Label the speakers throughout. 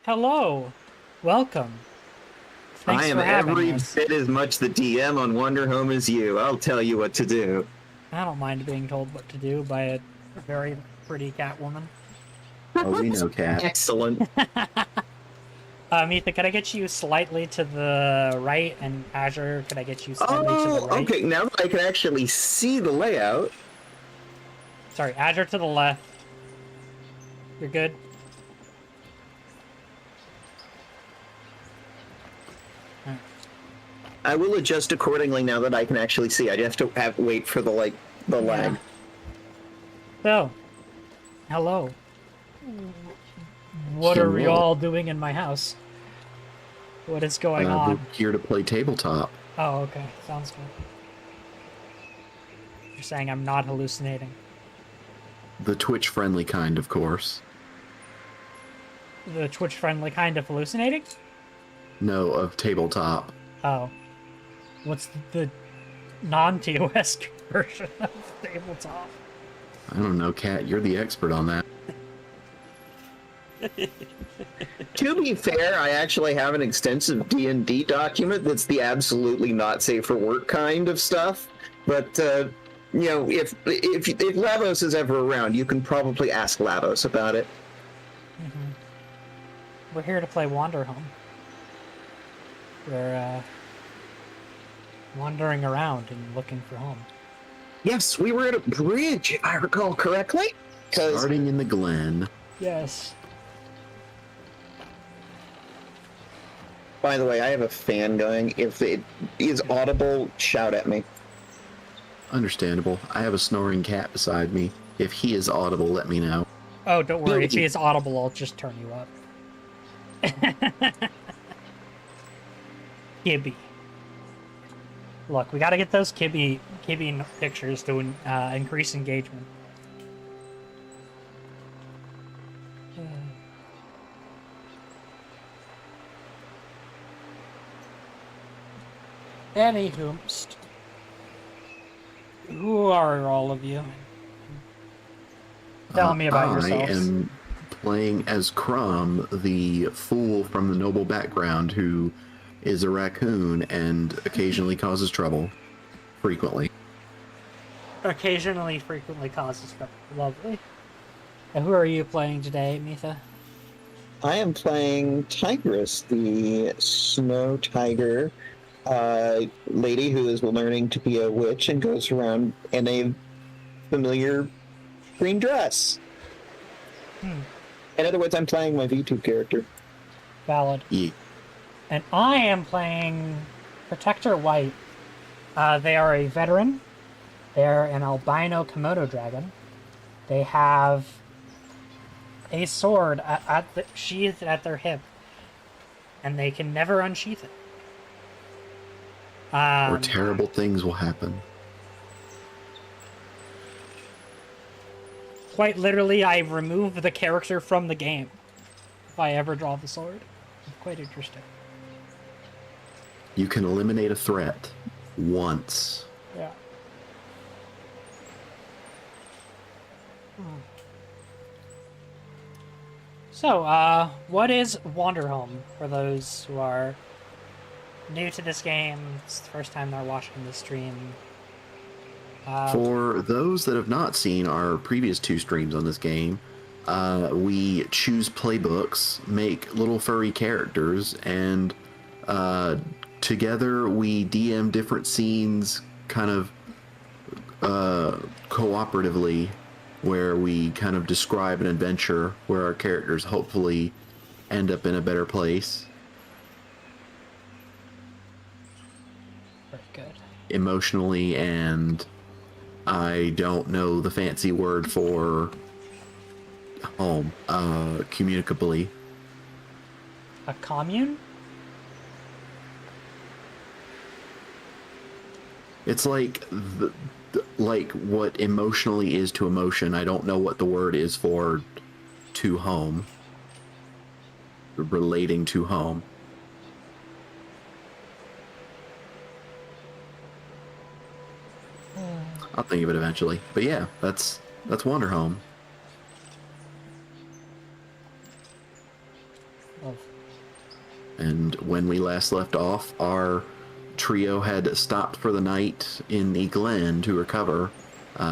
Speaker 1: Hello. Welcome.
Speaker 2: I
Speaker 1: Thanks
Speaker 2: am
Speaker 1: for having
Speaker 2: every
Speaker 1: us.
Speaker 2: bit as much the DM on Wonder Home as you. I'll tell you what to do.
Speaker 1: I don't mind being told what to do by a very pretty cat woman.
Speaker 3: Oh, we know, Cat.
Speaker 2: Excellent.
Speaker 1: Ethan, could I get you slightly to the right? And Azure, could I get you slightly to the right?
Speaker 2: Okay. Now that I can actually see the layout.
Speaker 1: Sorry, Azure to the left. You're good?
Speaker 2: I will adjust accordingly now that I can actually see. I have to wait for the lag.
Speaker 1: So, hello. What are we all doing in my house? What is going on?
Speaker 3: We're here to play tabletop.
Speaker 1: Oh, okay. Sounds good. You're saying I'm not hallucinating.
Speaker 3: The Twitch-friendly kind, of course.
Speaker 1: The Twitch-friendly kind of hallucinating?
Speaker 3: No, of tabletop.
Speaker 1: Oh. What's the non-TOS version of tabletop?
Speaker 3: I don't know, Cat. You're the expert on that.
Speaker 2: To be fair, I actually have an extensive D&D document that's the absolutely not safe for work kind of stuff. But if Lavos is ever around, you can probably ask Lavos about it.
Speaker 1: Mm-hmm. We're here to play Wander Home. We're wandering around and looking for home.
Speaker 2: Yes, we were at a bridge, if I recall correctly.
Speaker 3: Starting in the Glen.
Speaker 1: Yes.
Speaker 2: By the way, I have a fan going. If it is audible, shout at me.
Speaker 3: Understandable. I have a snoring cat beside me. If he is audible, let me know.
Speaker 1: Oh, don't worry. If he is audible, I'll just turn you up. Gibby. Look, we gotta get those Kibby pictures to increase engagement. Anywhoomst. Who are all of you? Tell me about yourselves.
Speaker 3: I am playing as Crumb, the fool from the noble background who is a raccoon and occasionally causes trouble. Frequently.
Speaker 1: Frequently causes trouble. Lovely. And who are you playing today, Mitha?
Speaker 2: I am playing Tigress, the snow tiger lady who is learning to be a witch and goes around in a familiar green dress. In other words, I'm playing my VTube character.
Speaker 1: Valid.
Speaker 3: Yeah.
Speaker 1: And I am playing Protector White. They are a veteran. They're an albino Komodo dragon. They have a sword sheathed at their hip, and they can never unsheath it.
Speaker 3: Or terrible things will happen.
Speaker 1: Quite literally, I remove the character from the game if I ever draw the sword. It's quite interesting.
Speaker 3: You can eliminate a threat once.
Speaker 1: Yeah. So, what is Wanderhome for those who are new to this game? It's the first time they're watching the stream.
Speaker 3: For those that have not seen our previous 2 streams on this game, we choose playbooks, make little furry characters, and together we DM different scenes kind of cooperatively, where we kind of describe an adventure where our characters hopefully end up in a better place.
Speaker 1: Very good.
Speaker 3: Emotionally, and I don't know the fancy word for home, communicably.
Speaker 1: A commune?
Speaker 3: It's like like what emotionally is to emotion. I don't know what the word is for to home. Relating to home. I'll think of it eventually. But yeah, that's Wonder Home.
Speaker 1: Lovely.
Speaker 3: And when we last left off, our trio had stopped for the night in the Glen to recover,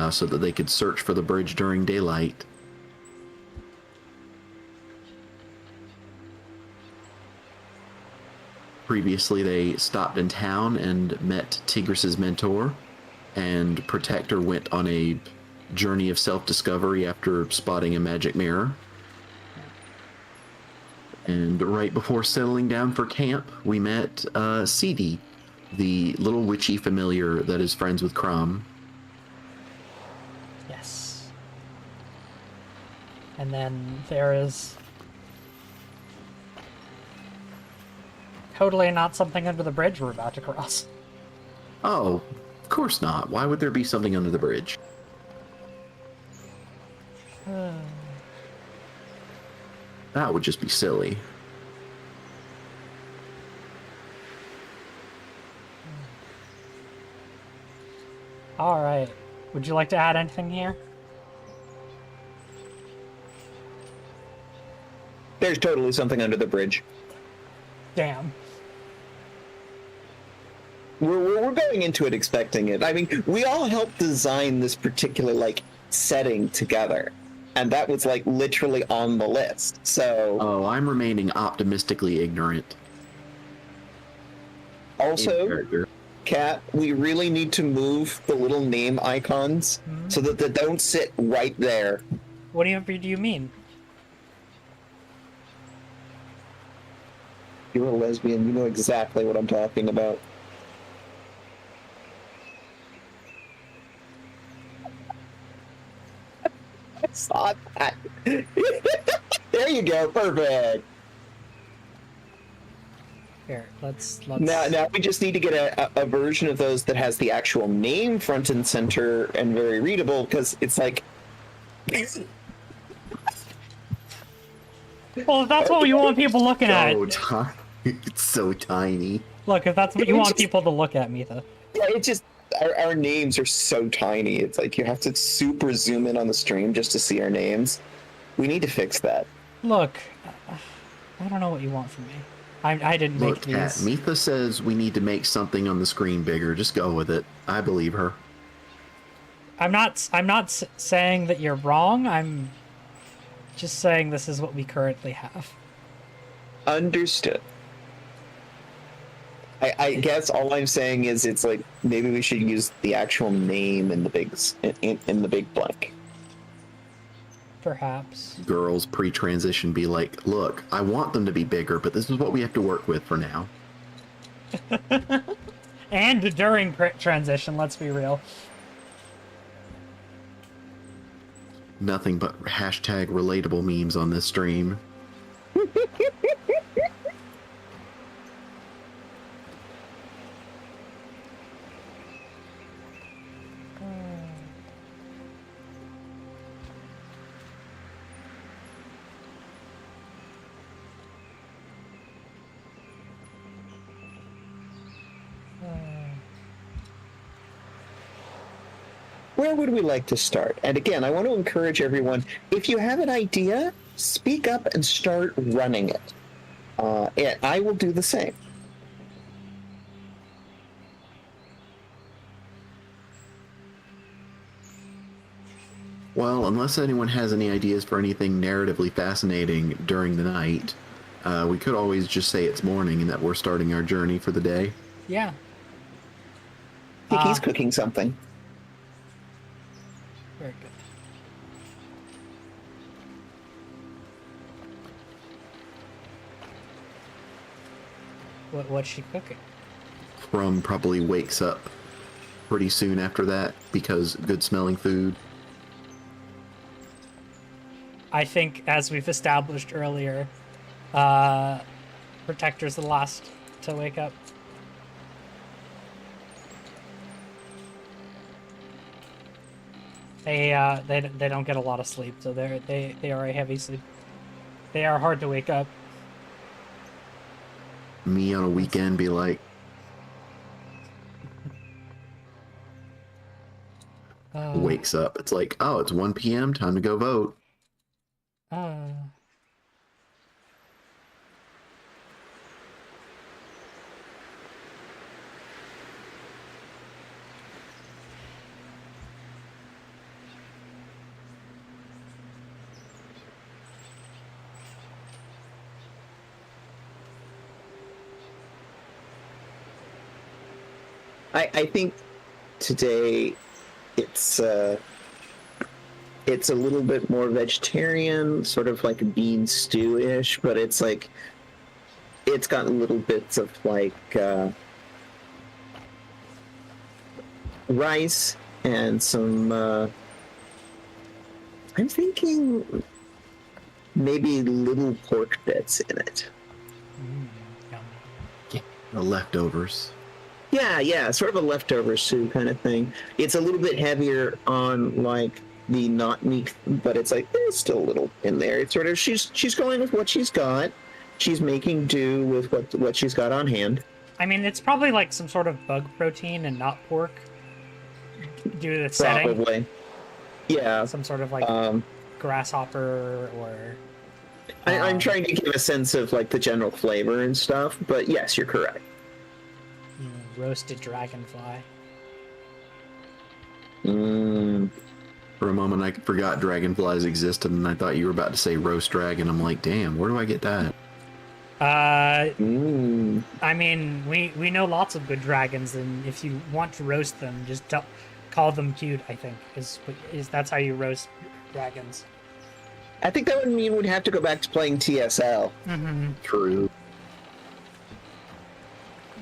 Speaker 3: so that they could search for the bridge during daylight. Previously, they stopped in town and met Tigris's mentor, and Protector went on a journey of self-discovery after spotting a magic mirror. And right before settling down for camp, we met Seedy, the little witchy familiar that is friends with Crom.
Speaker 1: Yes. And then there is totally not something under the bridge we're about to cross.
Speaker 3: Oh, of course not. Why would there be something under the bridge? That would just be silly.
Speaker 1: All right. Would you like to add anything here?
Speaker 2: There's totally something under the bridge.
Speaker 1: Damn.
Speaker 2: We're going into it expecting it. I mean, we all helped design this particular, like, setting together. And that was, like, literally on the list. So...
Speaker 3: Oh, I'm remaining optimistically ignorant.
Speaker 2: Also, Kat, we really need to move the little name icons so that they don't sit right there.
Speaker 1: What do you mean?
Speaker 2: You're a lesbian. You know exactly what I'm talking about. I saw that. There you go. Perfect.
Speaker 1: Here, let's...
Speaker 2: Now we just need to get a version of those that has the actual name front and center and very readable, because it's like...
Speaker 1: Well, if that's what you want people looking at...
Speaker 3: So tiny. It's so tiny.
Speaker 1: Look, if that's what you want people to look at, Mitha.
Speaker 2: Yeah, it just... Our names are so tiny. It's like you have to super zoom in on the stream just to see our names. We need to fix that.
Speaker 1: Look, I don't know what you want from me. I didn't make these.
Speaker 3: Kat, Mitha says we need to make something on the screen bigger. Just go with it. I believe her.
Speaker 1: I'm not saying that you're wrong. I'm just saying this is what we currently have.
Speaker 2: Understood. I guess all I'm saying is it's like maybe we should use the actual name in the big blank.
Speaker 1: Perhaps.
Speaker 3: Girls pre-transition be like, look, I want them to be bigger, but this is what we have to work with for now.
Speaker 1: And during transition, let's be real.
Speaker 3: Nothing but hashtag relatable memes on this stream.
Speaker 2: Where would we like to start? And again, I want to encourage everyone, if you have an idea, speak up and start running it. And I will do the same.
Speaker 3: Well, unless anyone has any ideas for anything narratively fascinating during the night, we could always just say it's morning and that we're starting our journey for the day.
Speaker 1: Yeah.
Speaker 2: I think he's cooking something.
Speaker 1: Very good. What's she cooking?
Speaker 3: Crum probably wakes up pretty soon after that because good smelling food.
Speaker 1: I think, as we've established earlier, Protector's the last to wake up. They don't get a lot of sleep, so they are a heavy sleep. They are hard to wake up.
Speaker 3: Me on a weekend be like, wakes up. It's like, oh, it's 1 p.m. Time to go vote.
Speaker 2: I think today it's it's a little bit more vegetarian, sort of like a bean stew-ish, but it's like it's got little bits of like rice and some I'm thinking maybe little pork bits in it.
Speaker 1: Yum.
Speaker 3: Yeah, the leftovers.
Speaker 2: Yeah, sort of a leftover stew kind of thing. It's a little bit heavier on like the not meat, but it's like there's still a little in there. It's sort of she's going with what she's got. She's making do with what she's got on hand.
Speaker 1: I mean, it's probably like some sort of bug protein and not pork due to the setting.
Speaker 2: Probably. Yeah.
Speaker 1: Some sort of like grasshopper or...
Speaker 2: I'm trying to give a sense of like the general flavor and stuff, but yes, you're correct.
Speaker 1: Roasted dragonfly.
Speaker 3: For a moment, I forgot dragonflies existed, and I thought you were about to say roast dragon. I'm like, damn, where do I get that?
Speaker 1: I mean, we know lots of good dragons, and if you want to roast them, just call them cute. I think is that's how you roast dragons.
Speaker 2: I think that would mean we'd have to go back to playing TSL.
Speaker 3: True.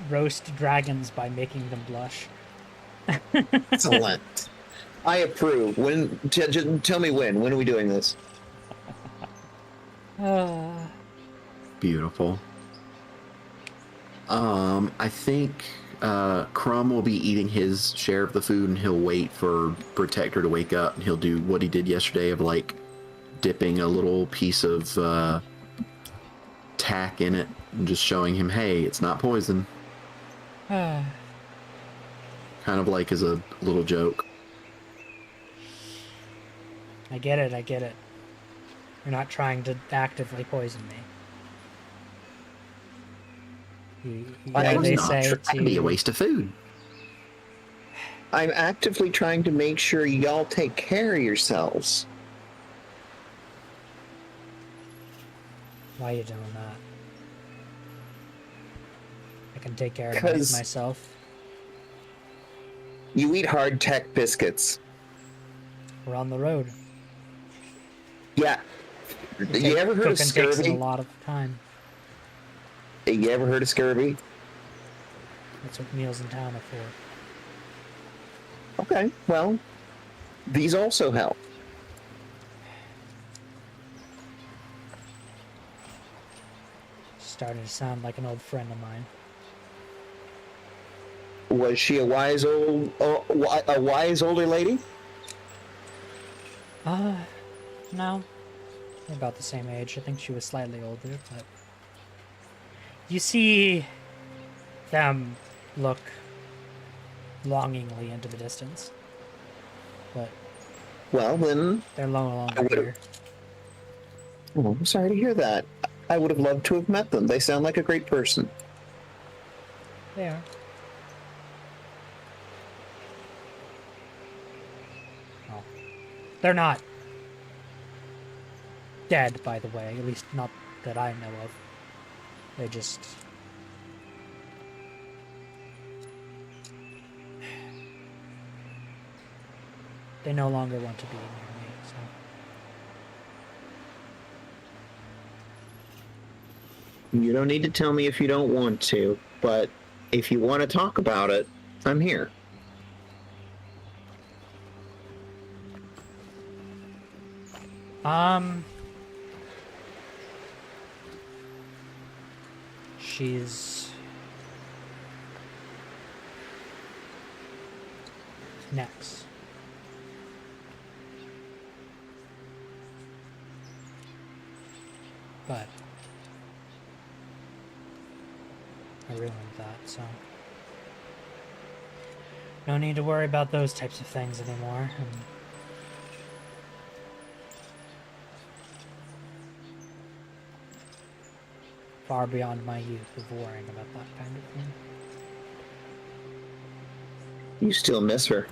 Speaker 1: Roast dragons by making them blush.
Speaker 2: Excellent. I approve. When? Tell me when. When are we doing this?
Speaker 3: Beautiful. I think Crumb will be eating his share of the food, and he'll wait for Protector to wake up, and he'll do what he did yesterday of like dipping a little piece of tack in it and just showing him, hey, it's not poison. Kind of like as a little joke.
Speaker 1: I get it. You're not trying to actively poison me. They say
Speaker 3: to be a waste of food.
Speaker 2: I'm actively trying to make sure y'all take care of yourselves.
Speaker 1: Why are you doing that? I can take care of myself.
Speaker 2: You eat hardtack biscuits.
Speaker 1: We're on the road.
Speaker 2: Yeah. You ever heard of
Speaker 1: Cooking takes a
Speaker 2: scurvy?
Speaker 1: lot of time.
Speaker 2: You ever heard of scurvy?
Speaker 1: That's what meals in town are for.
Speaker 2: Okay, well, these also help.
Speaker 1: Starting to sound like an old friend of mine.
Speaker 2: Was she a wise older lady?
Speaker 1: No. They're about the same age. I think she was slightly older, but... You see them look longingly into the distance. But...
Speaker 2: Well, then...
Speaker 1: They're no longer here.
Speaker 2: Oh, I'm sorry to hear that. I would have loved to have met them. They sound like a great person.
Speaker 1: They are. Oh. They're not dead, by the way. At least not that I know of. They just... They no longer want to be near me, so...
Speaker 2: You don't need to tell me if you don't want to, but if you want to talk about it, I'm here.
Speaker 1: She's next. But I ruined that, so no need to worry about those types of things anymore. And far beyond my youth of worrying about that kind of thing.
Speaker 2: You still miss her.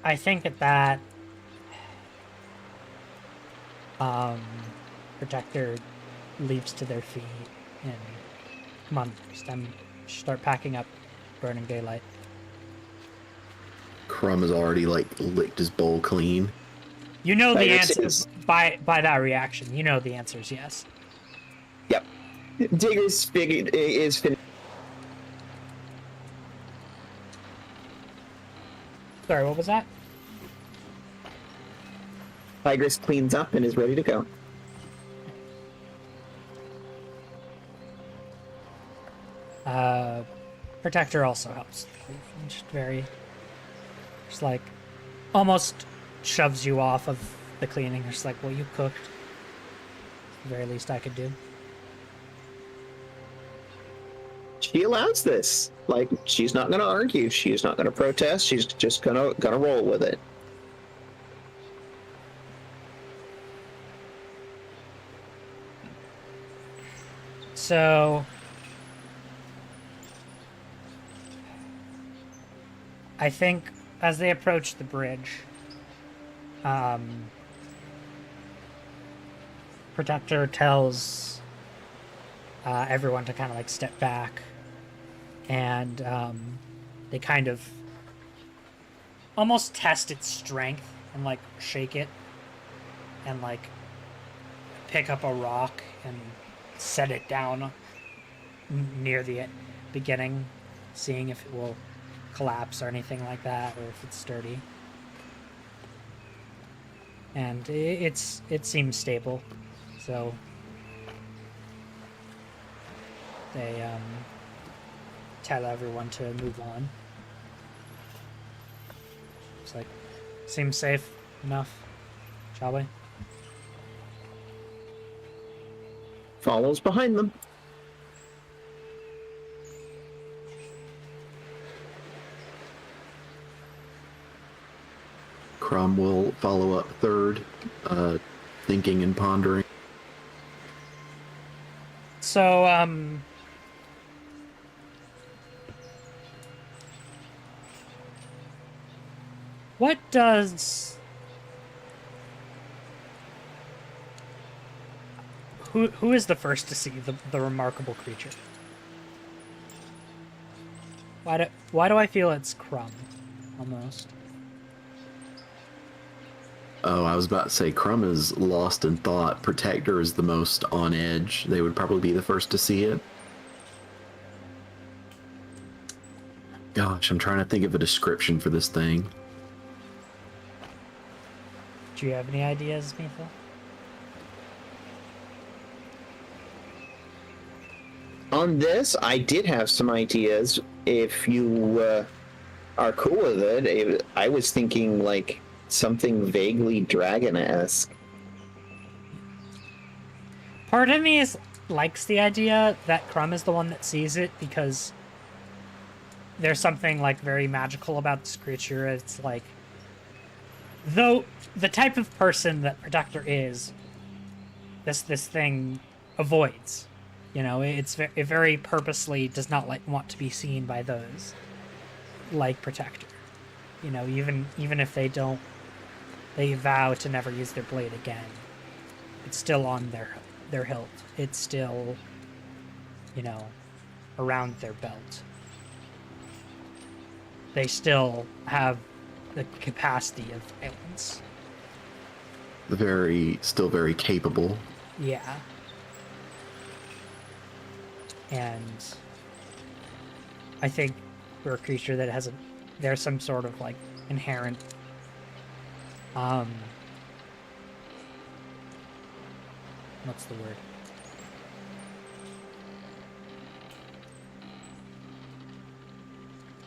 Speaker 1: I think that Protector leaps to their feet and come on, start packing up Burning Daylight.
Speaker 3: Crumb has already like licked his bowl clean.
Speaker 1: You know the
Speaker 2: Tigris
Speaker 1: answer
Speaker 2: is-
Speaker 1: by that reaction. You know the answer is yes.
Speaker 2: Yep. Tigris is finished.
Speaker 1: Sorry, what was that?
Speaker 2: Tigris cleans up and is ready to go.
Speaker 1: Protector also helps. Just like, almost shoves you off of the cleaning. Just like, well, you cooked. The very least I could do.
Speaker 2: She allows this. Like, she's not gonna argue. She's not gonna protest. She's just gonna roll with it.
Speaker 1: So, I think as they approach the bridge, Protector tells everyone to kind of like step back, and they kind of almost test its strength and like shake it and like pick up a rock and set it down near the beginning, seeing if it will collapse or anything like that, or if it's sturdy. And it seems stable, so they tell everyone to move on. It's like, seems safe enough, shall we?
Speaker 2: Follows behind them.
Speaker 3: Crumb will follow up third, thinking and pondering.
Speaker 1: So, what does... Who is the first to see the remarkable creature? Why do I feel it's Crumb, almost?
Speaker 3: Oh, I was about to say Crumb is lost in thought. Protector is the most on edge. They would probably be the first to see it. Gosh, I'm trying to think of a description for this thing.
Speaker 1: Do you have any ideas, Mithil?
Speaker 2: On this, I did have some ideas. If you are cool with it, I was thinking like something vaguely dragon-esque.
Speaker 1: Part of me likes the idea that Crumb is the one that sees it, because there's something like very magical about this creature. It's like, though the type of person that Protector is, this thing avoids. You know, it very purposely does not want to be seen by those like Protector. You know, even if they vow to never use their blade again, it's still on their hilt. It's still, you know, around their belt. They still have the capacity of violence.
Speaker 3: Still very capable.
Speaker 1: Yeah. And I think we're a creature that there's some sort of like inherent what's the word?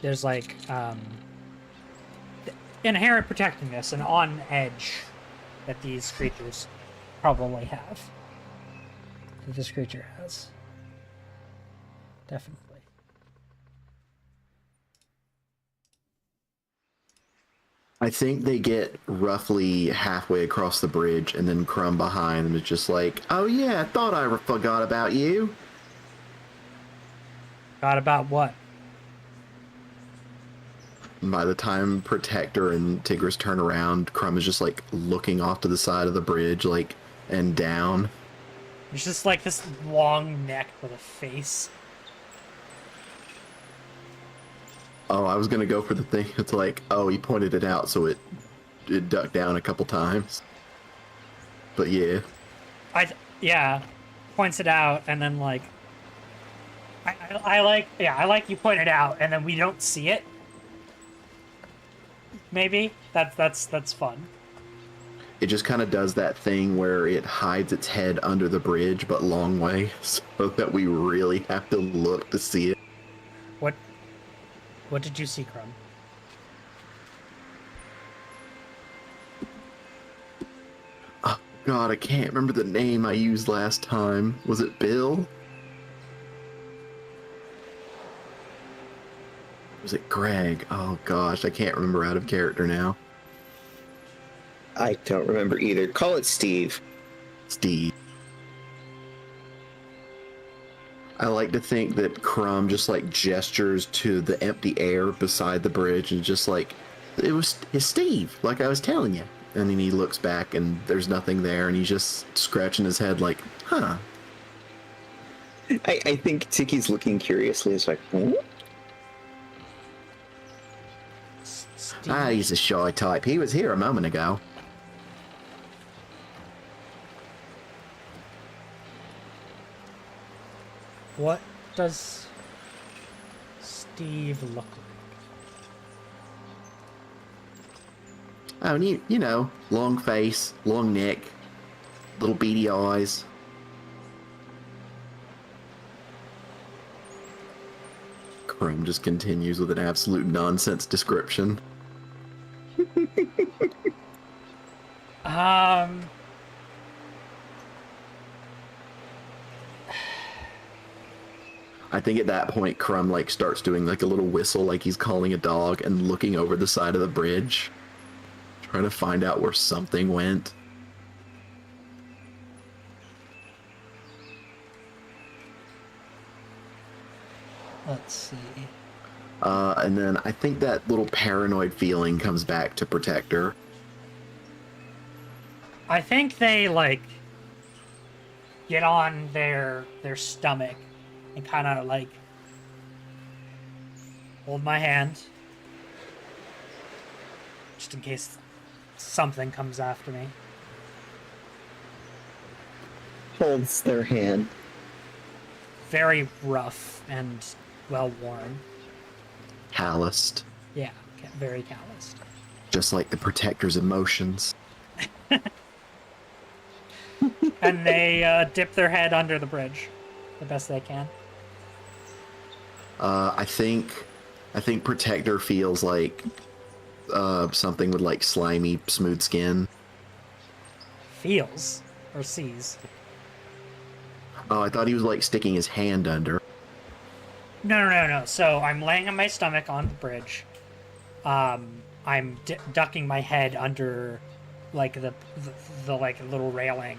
Speaker 1: There's like inherent protectiveness and on edge that these creatures probably have. That this creature has. Definitely.
Speaker 3: I think they get roughly halfway across the bridge, and then Crumb behind them is just like, "Oh yeah, I thought I forgot about you."
Speaker 1: Forgot about what?
Speaker 3: And by the time Protector and Tigris turn around, Crumb is just like looking off to the side of the bridge, like, and down.
Speaker 1: It's just like this long neck with a face.
Speaker 3: Oh, I was gonna go for the thing. It's like, oh, he pointed it out, so it ducked down a couple times. But yeah,
Speaker 1: Yeah, points it out, and then like, I like, yeah, I like you point it out, and then we don't see it. Maybe that's fun.
Speaker 3: it just kind of does that thing where it hides its head under the bridge, but long way, so that we really have to look to see it.
Speaker 1: What did you see, Crumb?
Speaker 3: Oh God, I can't remember the name I used last time. Was it Bill? Was it Greg? Oh gosh, I can't remember out of character now.
Speaker 2: I don't remember either. Call it Steve.
Speaker 3: Steve. I like to think that Crumb just like gestures to the empty air beside the bridge and just like, it's Steve, like I was telling you. And then he looks back and there's nothing there and he's just scratching his head like, huh.
Speaker 2: I think Tiki's looking curiously. It's like, hmm?
Speaker 1: Steve.
Speaker 3: Ah, he's a shy type. He was here a moment ago.
Speaker 1: What does Steve look like?
Speaker 3: Oh, and you know, long face, long neck, little beady eyes. Chrome just continues with an absolute nonsense description. I think at that point, Crumb like starts doing like a little whistle, like he's calling a dog, and looking over the side of the bridge, trying to find out where something went.
Speaker 1: Let's see.
Speaker 3: And then I think that little paranoid feeling comes back to Protector.
Speaker 1: I think they like get on their stomach and kind of like hold my hand just in case something comes after me.
Speaker 2: Holds their hand.
Speaker 1: Very rough and well worn.
Speaker 3: Calloused.
Speaker 1: Yeah, very calloused.
Speaker 3: Just like the Protector's emotions.
Speaker 1: And they dip their head under the bridge the best they can.
Speaker 3: I think Protector feels like something with like slimy, smooth skin.
Speaker 1: Feels or sees.
Speaker 3: Oh, I thought he was like sticking his hand under.
Speaker 1: No. So I'm laying on my stomach on the bridge. I'm ducking my head under, like the like little railing,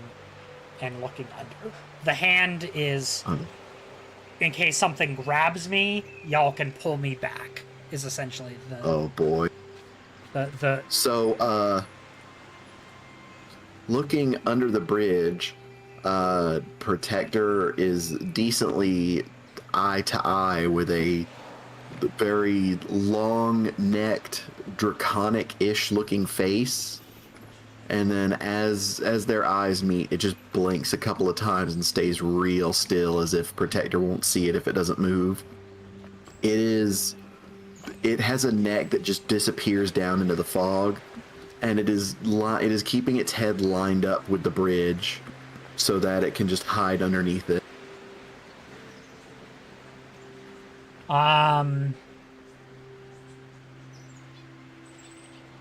Speaker 1: and looking under. The hand is, in case something grabs me, y'all can pull me back. Is essentially the.
Speaker 3: Oh boy.
Speaker 1: The.
Speaker 3: So, looking under the bridge, Protector is decently eye to eye with a very long-necked, draconic-ish looking face. And then as their eyes meet, it just blinks a couple of times and stays real still, as if Protector won't see it if it doesn't move. It has a neck that just disappears down into the fog, and it is keeping its head lined up with the bridge so that it can just hide underneath it.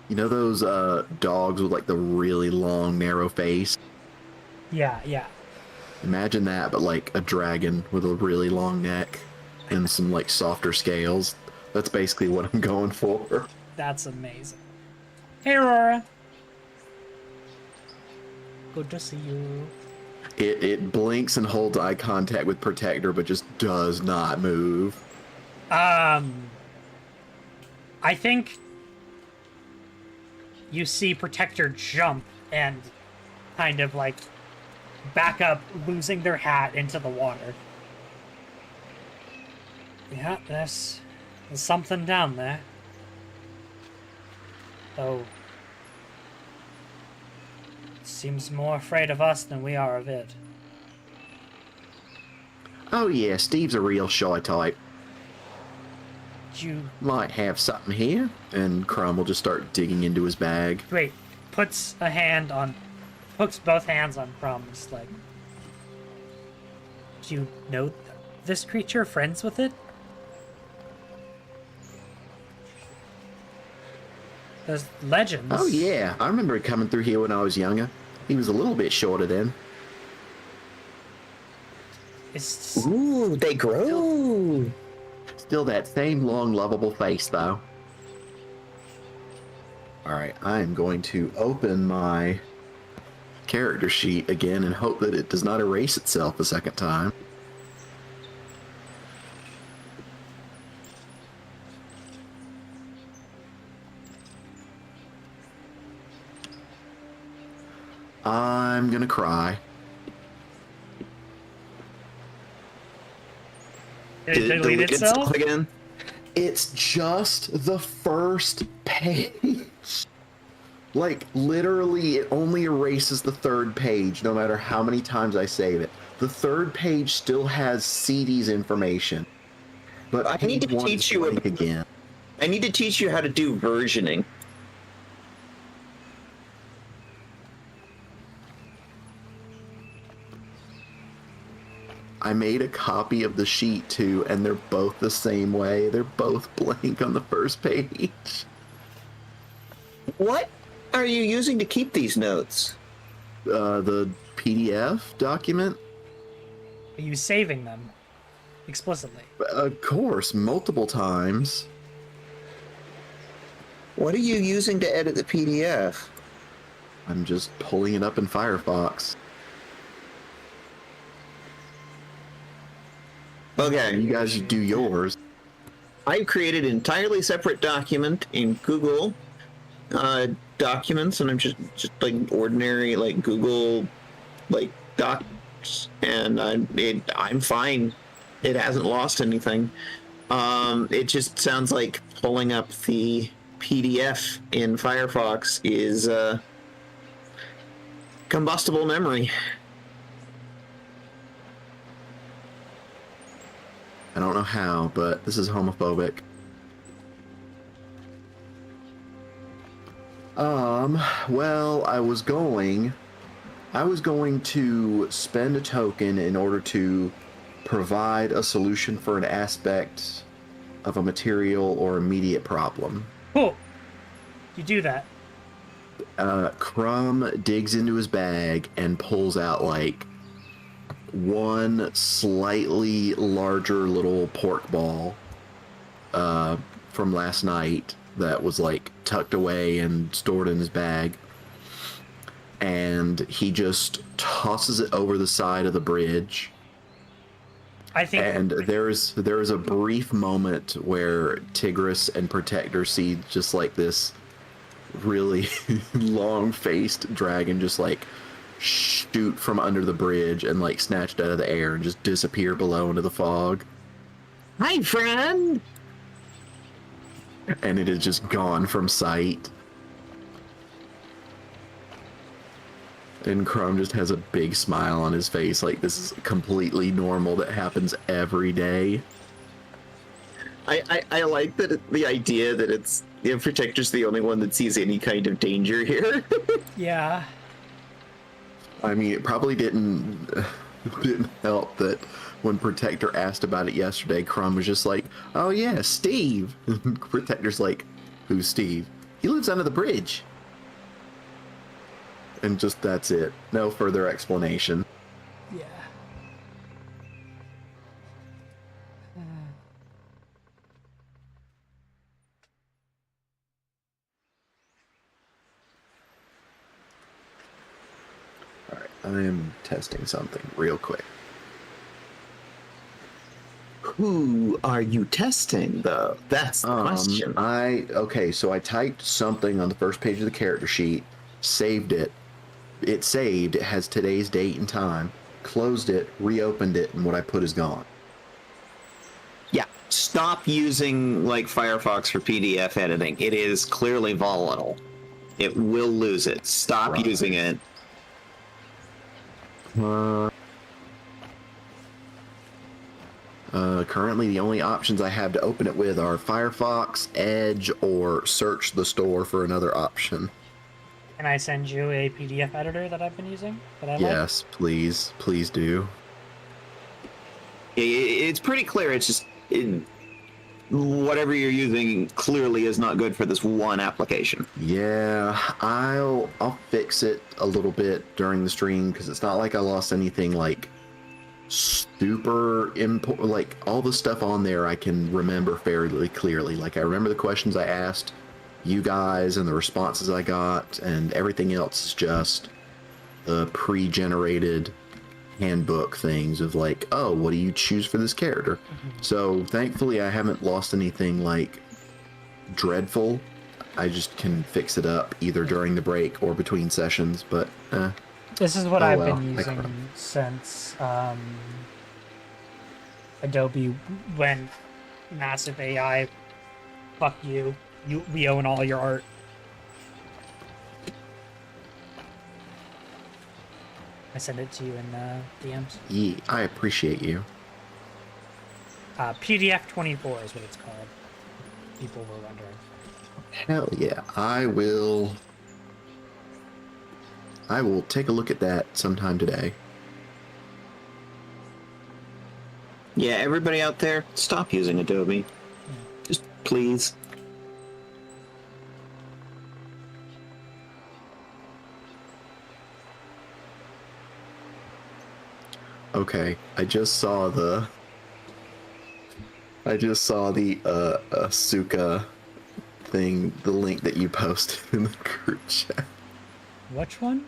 Speaker 3: You know those dogs with like the really long, narrow face?
Speaker 1: Yeah.
Speaker 3: Imagine that, but like a dragon with a really long neck and some like softer scales. That's basically what I'm going for.
Speaker 1: That's amazing. Hey, Aurora. Good to see you.
Speaker 3: It blinks and holds eye contact with Protector, but just does not move.
Speaker 1: I think you see Protector jump and kind of like back up, losing their hat into the water. Yeah, there's something down there. Though, seems more afraid of us than we are of it.
Speaker 3: Oh yeah, Steve's a real shy type.
Speaker 1: You
Speaker 3: Might have something here. And Crumb will just start digging into his bag.
Speaker 1: wait, puts both hands on Crumb's, like, do you know this creature, friends with it? There's legends.
Speaker 3: Oh yeah, I remember coming through here when I was younger. He was a little bit shorter then.
Speaker 1: It's
Speaker 2: Ooh, they grow.
Speaker 3: Still that same long, lovable face, though. Alright, I am going to open my character sheet again and hope that it does not erase itself a second time. I'm gonna cry.
Speaker 1: Did it delete itself?
Speaker 2: again?
Speaker 3: It's just the first page. Like, literally, it only erases the third page, no matter how many times I save it. The third page still has CD's information. But
Speaker 2: I need to
Speaker 3: page one
Speaker 2: teach
Speaker 3: is
Speaker 2: you
Speaker 3: blank again.
Speaker 2: I need to teach you how to do versioning.
Speaker 3: I made a copy of the sheet too, and they're both the same way. They're both blank on the first page.
Speaker 2: What are you using to keep these notes?
Speaker 3: The PDF document?
Speaker 1: Are you saving them explicitly?
Speaker 3: Of course, multiple times.
Speaker 2: What are you using to edit the PDF?
Speaker 3: I'm just pulling it up in Firefox.
Speaker 2: Okay.
Speaker 3: You guys do yours.
Speaker 2: I've created an entirely separate document in Google Documents, and I'm just like ordinary like Google like Docs, and I'm fine. It hasn't lost anything. It just sounds like pulling up the PDF in Firefox is combustible memory.
Speaker 3: I don't know how, but this is homophobic. Well, I was going to spend a token in order to provide a solution for an aspect of a material or immediate problem.
Speaker 1: Cool. You do that.
Speaker 3: Crumb digs into his bag and pulls out like one slightly larger little pork ball from last night that was like tucked away and stored in his bag, and he just tosses it over the side of the bridge.
Speaker 1: I think.
Speaker 3: And there's a brief moment where Tigris and Protector see just like this really long-faced dragon just like shoot from under the bridge and like snatched out of the air and just disappear below into the fog.
Speaker 2: Hi, friend.
Speaker 3: And it is just gone from sight. And Crumb just has a big smile on his face, like this is completely normal, that happens every day.
Speaker 2: I like that the idea that it's the Protector's the only one that sees any kind of danger here.
Speaker 1: Yeah.
Speaker 3: I mean, it probably didn't help that when Protector asked about it yesterday, Crumb was just like, "Oh yeah, Steve." Protector's like, "Who's Steve?" "He lives under the bridge." And just that's it. No further explanation.
Speaker 1: Yeah.
Speaker 3: Alright, I am testing something real quick.
Speaker 2: Who are you testing, though? That's the question.
Speaker 3: Okay, so I typed something on the first page of the character sheet, saved it, it saved. It has today's date and time. Closed it, reopened it, and what I put is gone.
Speaker 2: Yeah, stop using like Firefox for PDF editing. It is clearly volatile. It will lose it. Stop
Speaker 3: Right.
Speaker 2: using it.
Speaker 3: Currently, the only options I have to open it with are Firefox, Edge, or search the store for another option.
Speaker 1: Can I send you a PDF editor that I've been using? That I like?
Speaker 3: Yes, please. Please do.
Speaker 2: It's pretty clear. It's just whatever you're using clearly is not good for this one application.
Speaker 3: Yeah, I'll fix it a little bit during the stream because it's not like I lost anything like super important. Like all the stuff on there I can remember fairly clearly. Like I remember the questions I asked you guys and the responses I got, and everything else is just the pre-generated handbook things of like, oh, what do you choose for this character? So thankfully I haven't lost anything like dreadful. I just can fix it up either during the break or between sessions, but
Speaker 1: This is what
Speaker 3: Oh,
Speaker 1: I've
Speaker 3: well,
Speaker 1: been
Speaker 3: I
Speaker 1: using
Speaker 3: cried.
Speaker 1: since Adobe went massive AI. Fuck you. We own all your art. I send it to you in DMs.
Speaker 3: I appreciate you.
Speaker 1: PDF 24 is what it's called. People were wondering.
Speaker 3: Hell yeah, I will take a look at that sometime today.
Speaker 2: Yeah, everybody out there, stop using Adobe. Just please.
Speaker 3: Okay, I just saw the Asuka thing, the link that you posted in the group chat.
Speaker 1: Which one?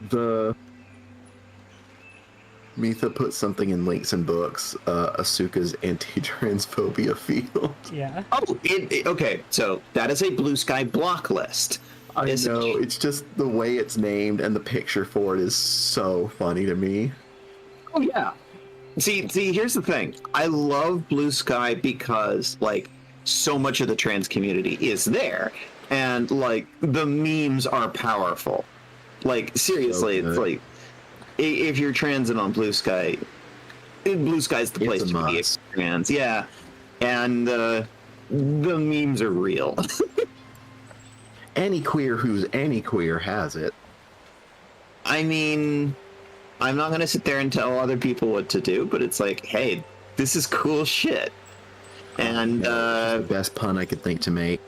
Speaker 3: The Mitha put something in links and books, Asuka's anti-transphobia field.
Speaker 1: Yeah.
Speaker 2: Oh, okay. So that is a Blue Sky block list.
Speaker 3: I know, it's just the way it's named and the picture for it is so funny to me.
Speaker 2: Oh yeah. See, here's the thing. I love Blue Sky because like so much of the trans community is there, and like the memes are powerful. Like seriously,
Speaker 3: So
Speaker 2: it's
Speaker 3: good.
Speaker 2: like if you're trans and on Blue Sky, Blue Sky's the place
Speaker 3: It's a
Speaker 2: to be
Speaker 3: must.
Speaker 2: trans. Yeah, and the memes are real.
Speaker 3: Any queer who's any queer has it.
Speaker 2: I mean, I'm not gonna sit there and tell other people what to do, but it's like, hey, this is cool shit. And
Speaker 3: The best pun I could think to make.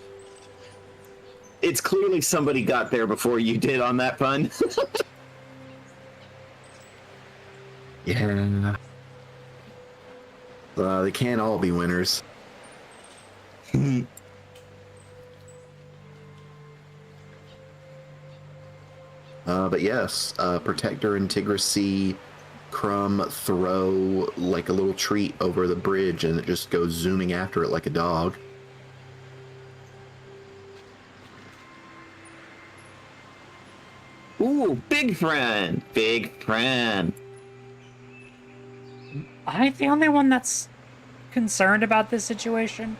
Speaker 2: it's clearly somebody got there before you did on that pun.
Speaker 3: Yeah. They can't all be winners. But yes, Protector and Tigressy Crumb throw like a little treat over the bridge and it just goes zooming after it like a dog.
Speaker 2: Ooh, big friend, big friend.
Speaker 1: Am I the only one that's concerned about this situation?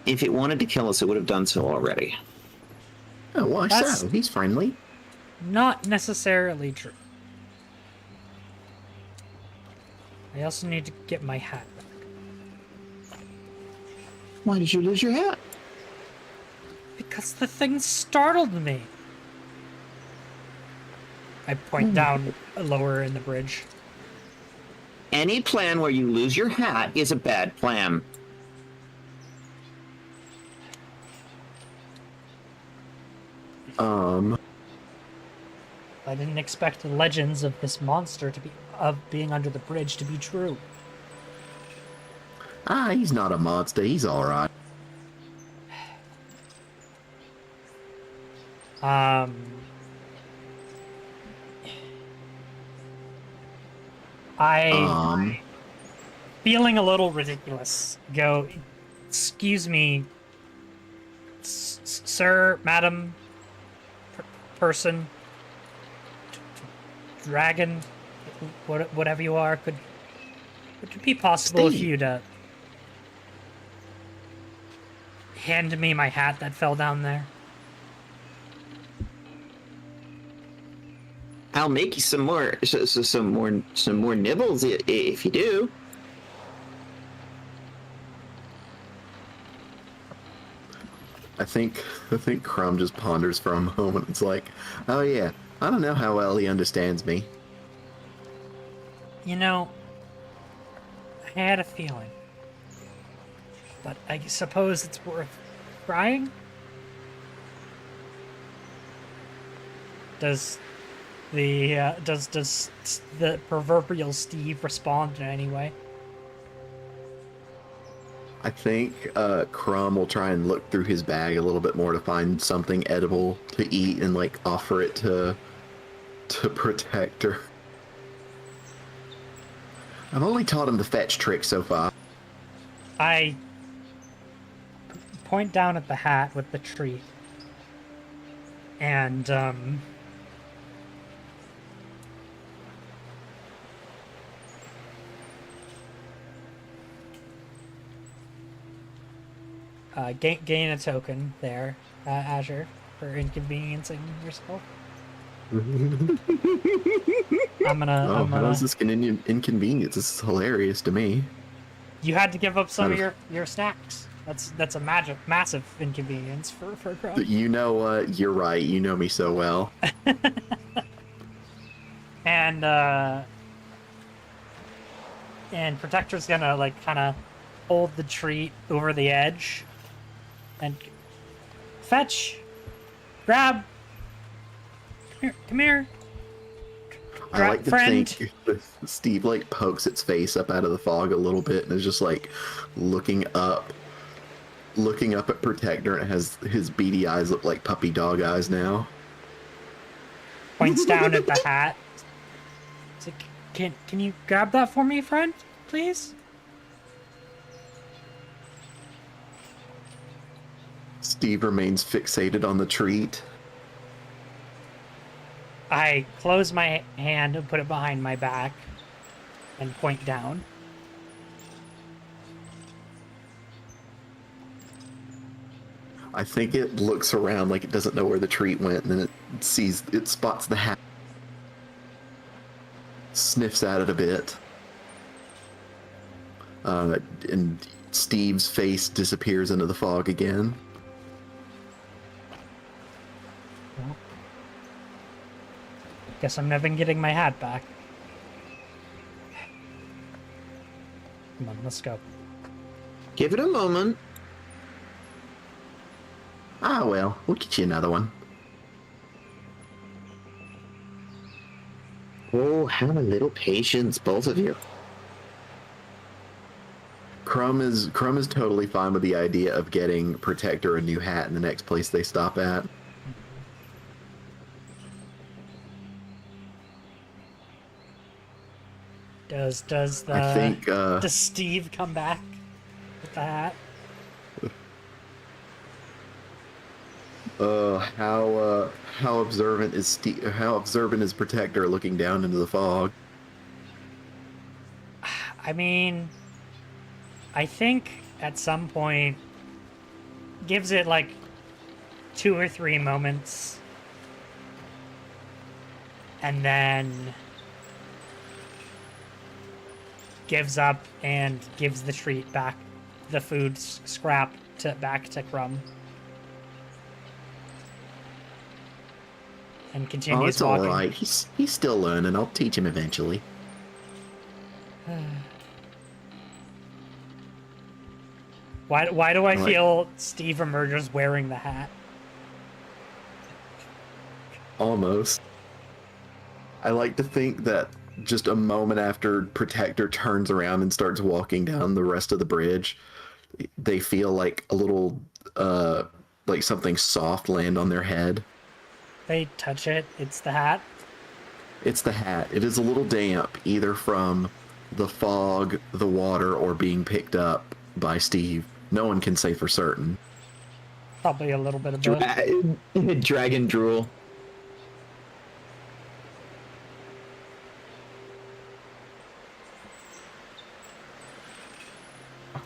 Speaker 2: If it wanted to kill us, it would have done so already.
Speaker 3: Oh, why
Speaker 1: That's-
Speaker 3: so? He's friendly.
Speaker 1: Not necessarily true. I also need to get my hat back.
Speaker 2: Why did you lose your hat?
Speaker 1: Because the thing startled me. I point down lower in the bridge.
Speaker 2: Any plan where you lose your hat is a bad plan.
Speaker 1: I didn't expect the legends of this monster to be being under the bridge to be true.
Speaker 3: He's not a monster. He's all right.
Speaker 1: Feeling a little ridiculous. Go, excuse me, sir, madam, person, dragon, whatever you are, would it be possible
Speaker 3: Steve.
Speaker 1: if you'd hand me my hat that fell down there?
Speaker 2: I'll make you some more nibbles if you do.
Speaker 3: I think Crumb just ponders for a moment. It's like, oh yeah, I don't know how well he understands me.
Speaker 1: You know, I had a feeling, but I suppose it's worth trying. Does the proverbial Steve respond in any way?
Speaker 3: I think Crumb will try and look through his bag a little bit more to find something edible to eat and like offer it to Protector. I've only taught him the fetch trick so far.
Speaker 1: I point down at the hat with the tree, and gain a token there, Azure, for inconveniencing yourself. I'm gonna.
Speaker 3: How is this an inconvenience? This is hilarious to me.
Speaker 1: You had to give up some of your snacks. That's a massive inconvenience for Crow.
Speaker 3: You know what? You're right. You know me so well.
Speaker 1: And Protector's gonna like kind of hold the treat over the edge and fetch, grab. Come here.
Speaker 3: I like to
Speaker 1: friend.
Speaker 3: think that Steve like pokes its face up out of the fog a little bit and is just like looking up at Protector, and it has his beady eyes look like puppy dog eyes now.
Speaker 1: Points down at the hat. It's like, can you grab that for me, friend, please?
Speaker 3: Steve remains fixated on the treat.
Speaker 1: I close my hand and put it behind my back and point down.
Speaker 3: I think it looks around like it doesn't know where the treat went, and then it spots the hat, sniffs at it a bit, and Steve's face disappears into the fog again.
Speaker 1: Well, guess I'm never getting my hat back. Come on, let's go.
Speaker 2: Give it a moment.
Speaker 3: Ah, well, we'll get you another one.
Speaker 2: Oh, have a little patience, both of you.
Speaker 3: Crumb is totally fine with the idea of getting Protector a new hat in the next place they stop at.
Speaker 1: Does Steve come back with the hat?
Speaker 3: How observant is Protector looking down into the fog?
Speaker 1: I mean, I think at some point gives it like 2 or 3 moments, and then gives up and gives the treat back, the food scrap back to Crumb. And continues
Speaker 3: it's
Speaker 1: walking.
Speaker 3: all right. He's still learning. I'll teach him eventually.
Speaker 1: Why do I
Speaker 3: Right.
Speaker 1: feel Steve emerges wearing the hat?
Speaker 3: Almost. I like to think that just a moment after Protector turns around and starts walking down the rest of the bridge, they feel like a little, like something soft land on their head.
Speaker 1: They touch it. It's the hat.
Speaker 3: It's the hat. It is a little damp, either from the fog, the water, or being picked up by Steve. No one can say for certain.
Speaker 1: Probably a little bit of both.
Speaker 2: Dragon drool.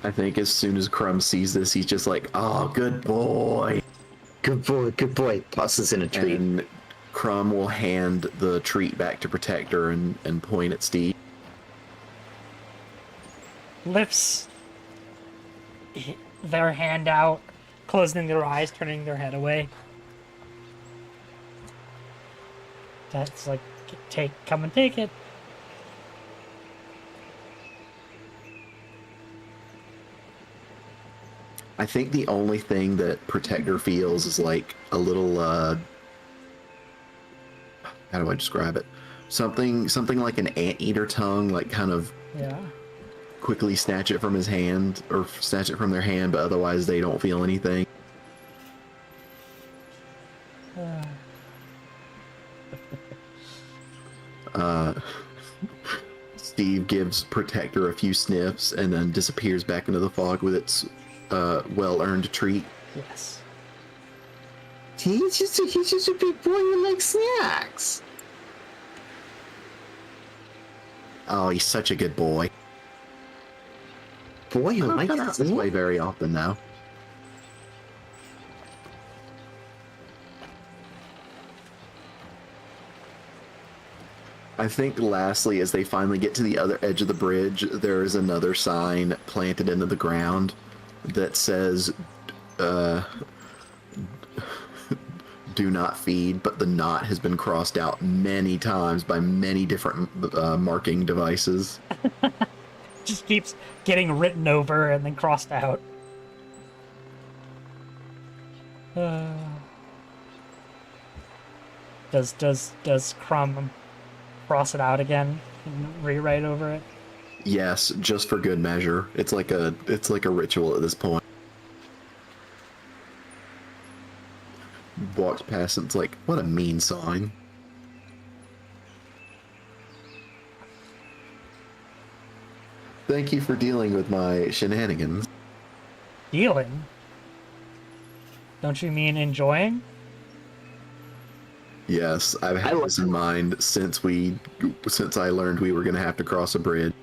Speaker 3: I think as soon as Crumb sees this, he's just like, "Oh, good boy."
Speaker 2: Good boy, good boy. Tosses in a treat.
Speaker 3: And Crumb will hand the treat back to Protector and point at Steve.
Speaker 1: Lifts their hand out, closing their eyes, turning their head away. That's like, come and take it.
Speaker 3: I think the only thing that Protector feels is like a little, how do I describe it? Something like an anteater tongue, like kind of
Speaker 1: Yeah.
Speaker 3: quickly snatch it from his hand or snatch it from their hand, but otherwise they don't feel anything. Steve gives Protector a few sniffs and then disappears back into the fog with its well-earned treat.
Speaker 1: Yes.
Speaker 2: He's just a big boy who likes snacks.
Speaker 3: Oh, he's such a good boy.
Speaker 2: Boy who
Speaker 3: I don't
Speaker 2: likes
Speaker 3: come out this way very often now. I think lastly, as they finally get to the other edge of the bridge, there is another sign planted into the ground that says, do not feed, but the "not" has been crossed out many times by many different marking devices.
Speaker 1: Just keeps getting written over and then crossed out. Does Crumb cross it out again and rewrite over it?
Speaker 3: Yes, just for good measure. It's like a ritual at this point. Walks past and it's like, what a mean sign. Thank you for dealing with my shenanigans.
Speaker 1: Dealing? Don't you mean enjoying?
Speaker 3: Yes, I've had this in mind since I learned we were going to have to cross a bridge.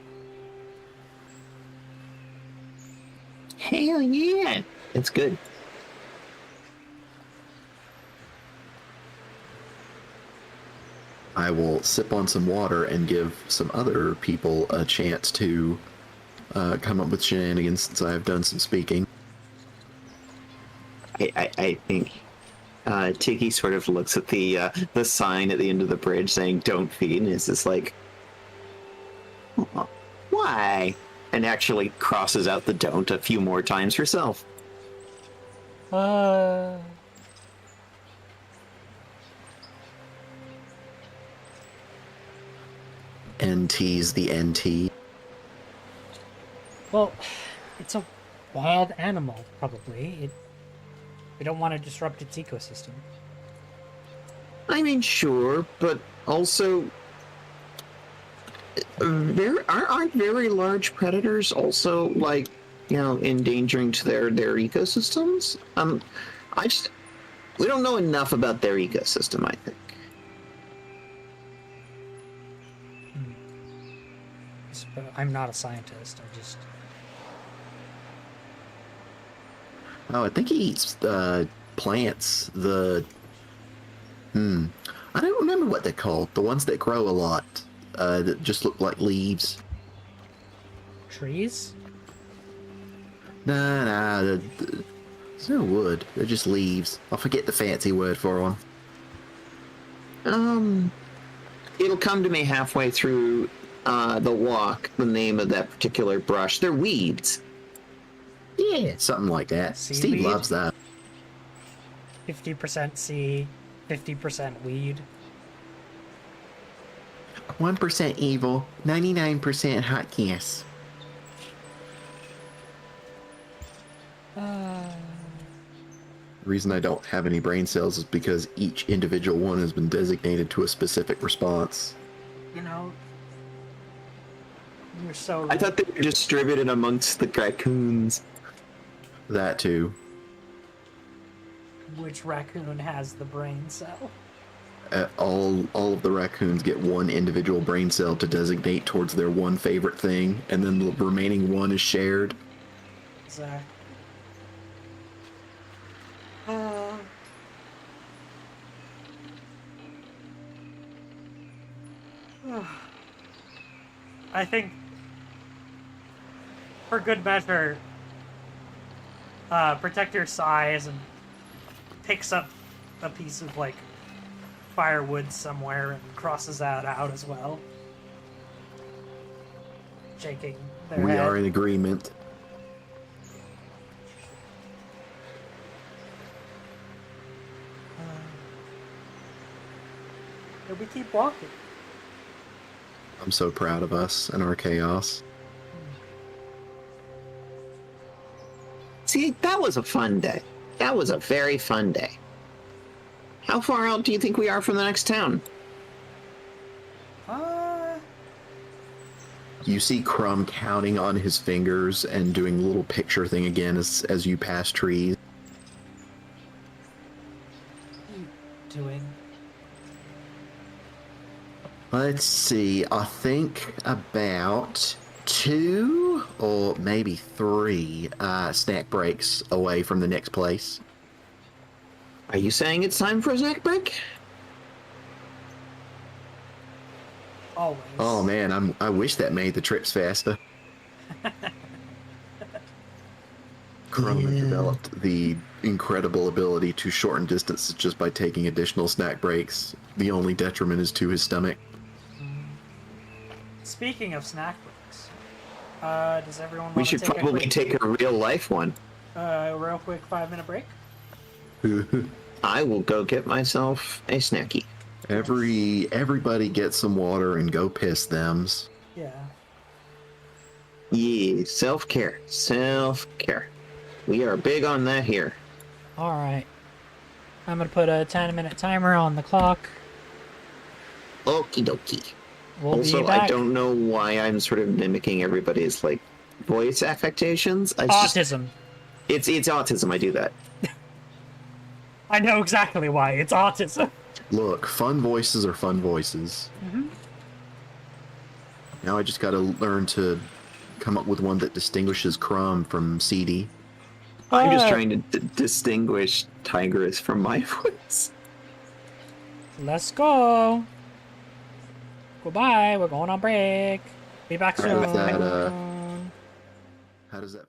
Speaker 2: Hell yeah. It's good.
Speaker 3: I will sip on some water and give some other people a chance to come up with shenanigans since I have done some speaking.
Speaker 2: I think Tiki sort of looks at the sign at the end of the bridge saying "Don't feed," and is just like, "Oh, why?" And actually crosses out the "don't" a few more times herself.
Speaker 3: NT's the NT.
Speaker 1: Well, it's a wild animal, probably. We don't want to disrupt its ecosystem.
Speaker 2: I mean, sure, but also, aren't very large predators also like, endangering to their ecosystems? We don't know enough about their ecosystem, I think.
Speaker 1: I'm not a scientist. I just...
Speaker 3: Oh, I think he eats plants. I don't remember what they're called. The ones that grow a lot, that just look like leaves.
Speaker 1: Trees?
Speaker 3: Nah, there's no wood. They're just leaves. I forget the fancy word for them.
Speaker 2: It'll come to me halfway through the walk, the name of that particular brush. They're weeds.
Speaker 3: Yeah, something like that.
Speaker 1: Seaweed?
Speaker 3: Steve loves that.
Speaker 1: 50% sea, 50% weed.
Speaker 3: 1% evil, 99% hot gas. The reason I don't have any brain cells is because each individual one has been designated to a specific response.
Speaker 1: You're so...
Speaker 2: I thought they were distributed amongst the raccoons.
Speaker 3: That too.
Speaker 1: Which raccoon has the brain cell?
Speaker 3: All of the raccoons get one individual brain cell to designate towards their one favorite thing, and then the remaining one is shared.
Speaker 1: Exactly. I think, for good measure, Protector sighs and picks up a piece of, like, firewood somewhere and crosses that out as well. Shaking their
Speaker 3: We
Speaker 1: head.
Speaker 3: are in agreement.
Speaker 1: And we keep walking.
Speaker 3: I'm so proud of us and our chaos.
Speaker 2: See, that was a fun day. That was a very fun day. How far out do you think we are from the next town?
Speaker 3: You see Crumb counting on his fingers and doing the little picture thing again as you pass trees.
Speaker 1: What are you doing?
Speaker 3: Let's see, I think about 2 or maybe 3 snack breaks away from the next place.
Speaker 2: Are you saying it's time for a snack break?
Speaker 1: Always.
Speaker 3: Oh man, I wish that made the trips faster. Crumb has developed the incredible ability to shorten distances just by taking additional snack breaks. The only detriment is to his stomach.
Speaker 1: Speaking of snack breaks, does everyone want
Speaker 2: We
Speaker 1: to
Speaker 2: should
Speaker 1: take
Speaker 2: probably
Speaker 1: a quick,
Speaker 2: take a real life one.
Speaker 1: real quick 5-minute break?
Speaker 2: I will go get myself a snacky.
Speaker 3: Everybody get some water and go piss thems.
Speaker 1: Yeah.
Speaker 2: Yeah, self-care. Self-care. We are big on that here.
Speaker 1: All right. I'm going to put a 10-minute timer on the clock.
Speaker 2: Okie dokie.
Speaker 1: We'll
Speaker 2: Also,
Speaker 1: be back.
Speaker 2: I don't know why I'm sort of mimicking everybody's, like, voice affectations.
Speaker 1: Autism.
Speaker 2: It's autism, I do that.
Speaker 1: I know exactly why. It's autism.
Speaker 3: Look, fun voices are fun voices.
Speaker 1: Mm-hmm.
Speaker 3: Now I just gotta learn to come up with one that distinguishes Crumb from CD.
Speaker 2: I'm just trying to distinguish Tigress from my voice.
Speaker 1: Let's go. Goodbye. We're going on break. Be back soon.
Speaker 3: With that, how does that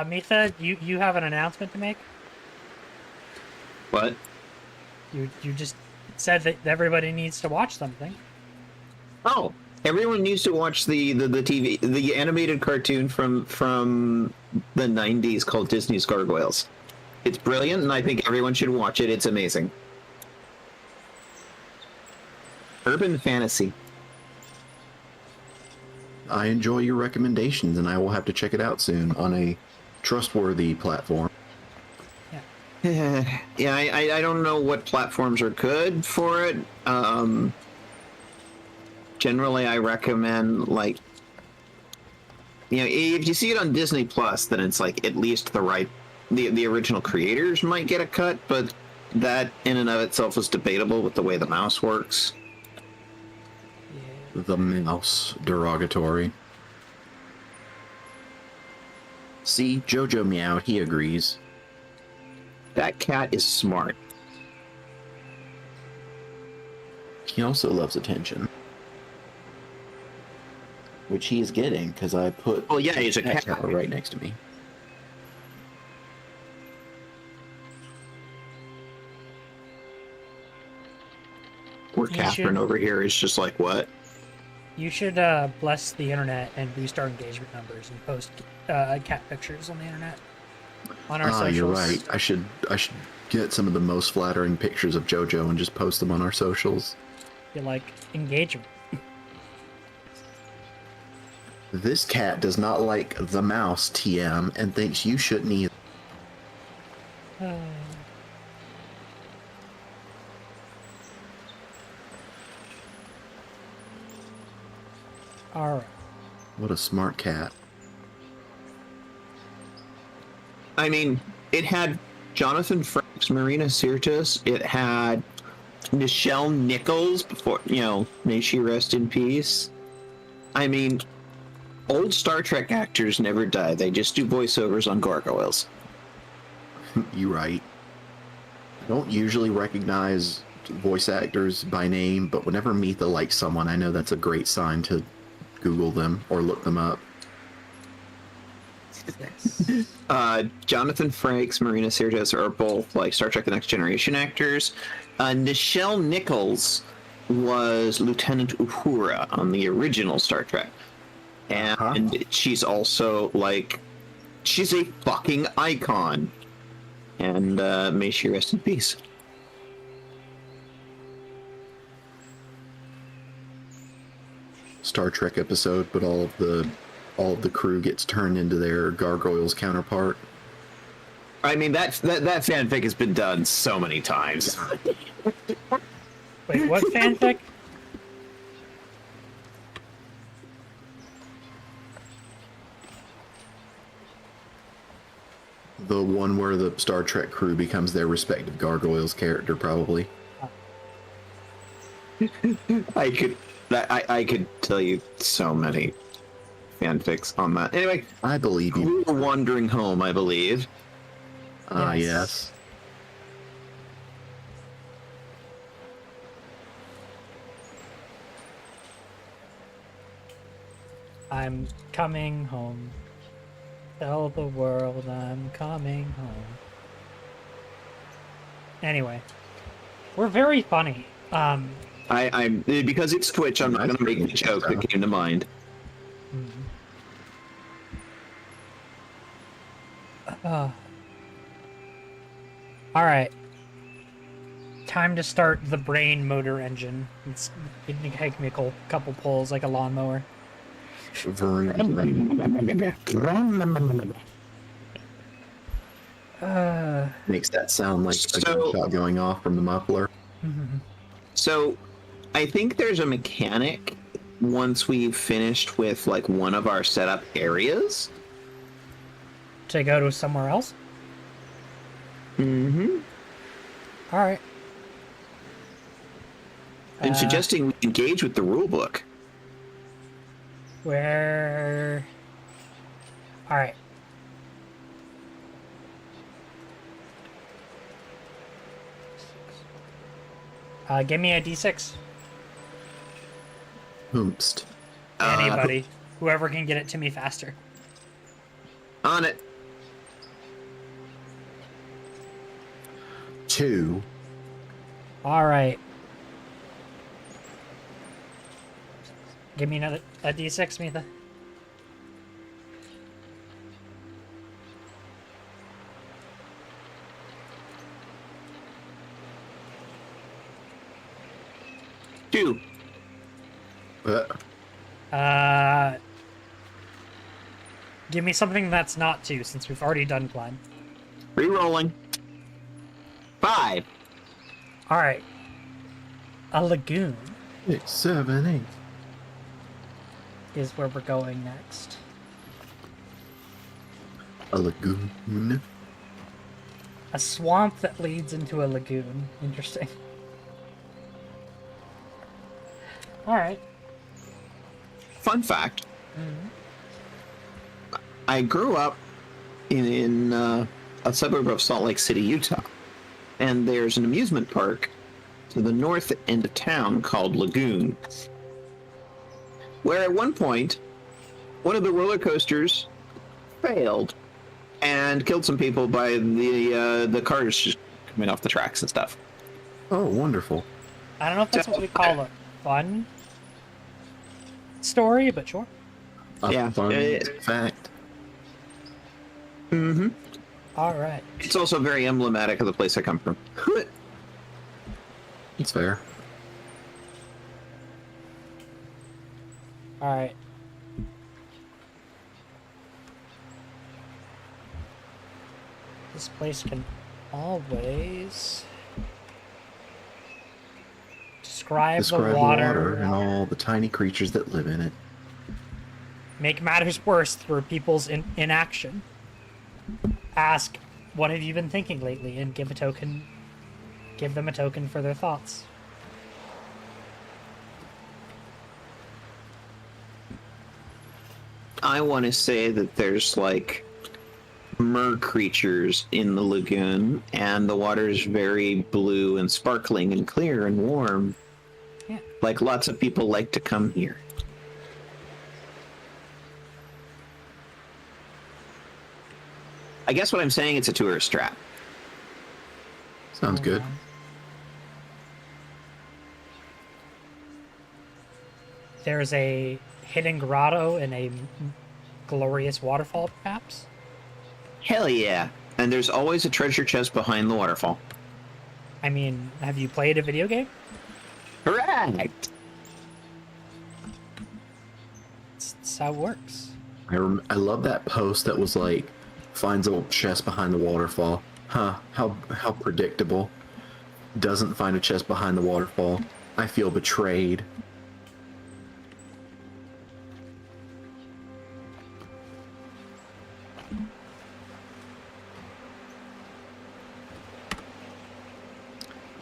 Speaker 1: Mitha, you have an announcement to make?
Speaker 2: What?
Speaker 1: You just said that everybody needs to watch something.
Speaker 2: Oh, everyone needs to watch the TV, the animated cartoon from the 90s called Disney's Gargoyles. It's brilliant, and I think everyone should watch it. It's amazing. Urban fantasy.
Speaker 3: I enjoy your recommendations, and I will have to check it out soon on a trustworthy platform.
Speaker 2: Yeah, I don't know what platforms are good for it. Generally, I recommend, like, if you see it on Disney Plus, then it's like at least the original creators might get a cut, but that in and of itself is debatable with the way the mouse works.
Speaker 3: The mouse derogatory. See, Jojo meowed. He agrees.
Speaker 2: That cat is smart.
Speaker 3: He also loves attention, which he is getting because I put.
Speaker 2: Oh yeah, he's a cat
Speaker 3: right next to me.
Speaker 2: Poor Catherine over here is just like, what?
Speaker 1: You should bless the internet and restart engagement numbers and post cat pictures on the internet. On our socials.
Speaker 3: You're right. I should get some of the most flattering pictures of JoJo and just post them on our socials.
Speaker 1: You like engagement.
Speaker 3: This cat does not like the mouse, TM, and thinks you shouldn't either.
Speaker 1: All right.
Speaker 3: What a smart cat.
Speaker 2: I mean, it had Jonathan Frakes, Marina Sirtis. It had Nichelle Nichols before, may she rest in peace. I mean, old Star Trek actors never die. They just do voiceovers on gargoyles.
Speaker 3: You're right. I don't usually recognize voice actors by name, but whenever Mitha likes someone, I know that's a great sign to Google them or look them up.
Speaker 2: Jonathan Frakes, Marina Sirtis are both like Star Trek: The Next Generation actors. Nichelle Nichols was Lieutenant Uhura on the original Star Trek, and she's also she's a fucking icon. And may she rest in peace.
Speaker 3: Star Trek episode, but all of the crew gets turned into their gargoyles counterpart.
Speaker 2: I mean, that fanfic has been done so many times.
Speaker 1: Wait, what fanfic?
Speaker 3: The one where the Star Trek crew becomes their respective gargoyles character, probably.
Speaker 2: I could tell you so many fanfics on that. Anyway,
Speaker 3: I believe you.
Speaker 2: We Were Wandering Home, I believe.
Speaker 3: Yes.
Speaker 1: I'm coming home. Tell the world I'm coming home. Anyway, we're very funny.
Speaker 2: I'm because it's Twitch. I'm not going to make the joke that came to mind.
Speaker 1: All right. Time to start the brain motor engine. It can take me a couple pulls like a lawnmower.
Speaker 3: Makes that sound like a gunshot going off from the muffler.
Speaker 2: So, I think there's a mechanic once we've finished with one of our setup areas.
Speaker 1: To go to somewhere else?
Speaker 2: Mm-hmm.
Speaker 1: All right.
Speaker 2: I'm suggesting we engage with the rulebook.
Speaker 1: Where... All right. Give me a D6.
Speaker 3: Hoomst.
Speaker 1: Anybody. Whoever can get it to me faster.
Speaker 2: On it.
Speaker 3: 2.
Speaker 1: All right. Give me a D6, Mitha.
Speaker 2: Two.
Speaker 1: Give me something that's not 2, since we've already done climb.
Speaker 2: Rerolling. 5.
Speaker 1: All right. A lagoon
Speaker 3: 6, 7, 8.
Speaker 1: is where we're going next.
Speaker 3: A lagoon.
Speaker 1: A swamp that leads into a lagoon. Interesting. All right.
Speaker 2: Fun fact. I grew up in a suburb of Salt Lake City, Utah. And there's an amusement park to the north end of town called Lagoon, where at one point, one of the roller coasters failed and killed some people by the cars just coming off the tracks and stuff.
Speaker 3: Oh, wonderful.
Speaker 1: I don't know if that's what we call a fun story, but sure.
Speaker 3: A fun fact.
Speaker 2: Mm-hmm.
Speaker 1: All right.
Speaker 2: It's also very emblematic of the place I come from.
Speaker 3: It's fair.
Speaker 1: All right. This place can always describe the water
Speaker 3: and all the tiny creatures that live in it.
Speaker 1: Make matters worse through people's inaction. Ask, what have you been thinking lately? And give them a token for their thoughts.
Speaker 2: I want to say that there's like mer creatures in the lagoon, and the water is very blue and sparkling and clear and warm.
Speaker 1: Yeah.
Speaker 2: Like lots of people like to come here. I guess what I'm saying, it's a tourist trap.
Speaker 3: Sounds good.
Speaker 1: There's a hidden grotto and a glorious waterfall, perhaps?
Speaker 2: Hell yeah. And there's always a treasure chest behind the waterfall.
Speaker 1: I mean, have you played a video game?
Speaker 2: Correct.
Speaker 1: That's how it works.
Speaker 3: I love that post that was like, finds a chest behind the waterfall. Huh, how predictable. Doesn't find a chest behind the waterfall. I feel betrayed.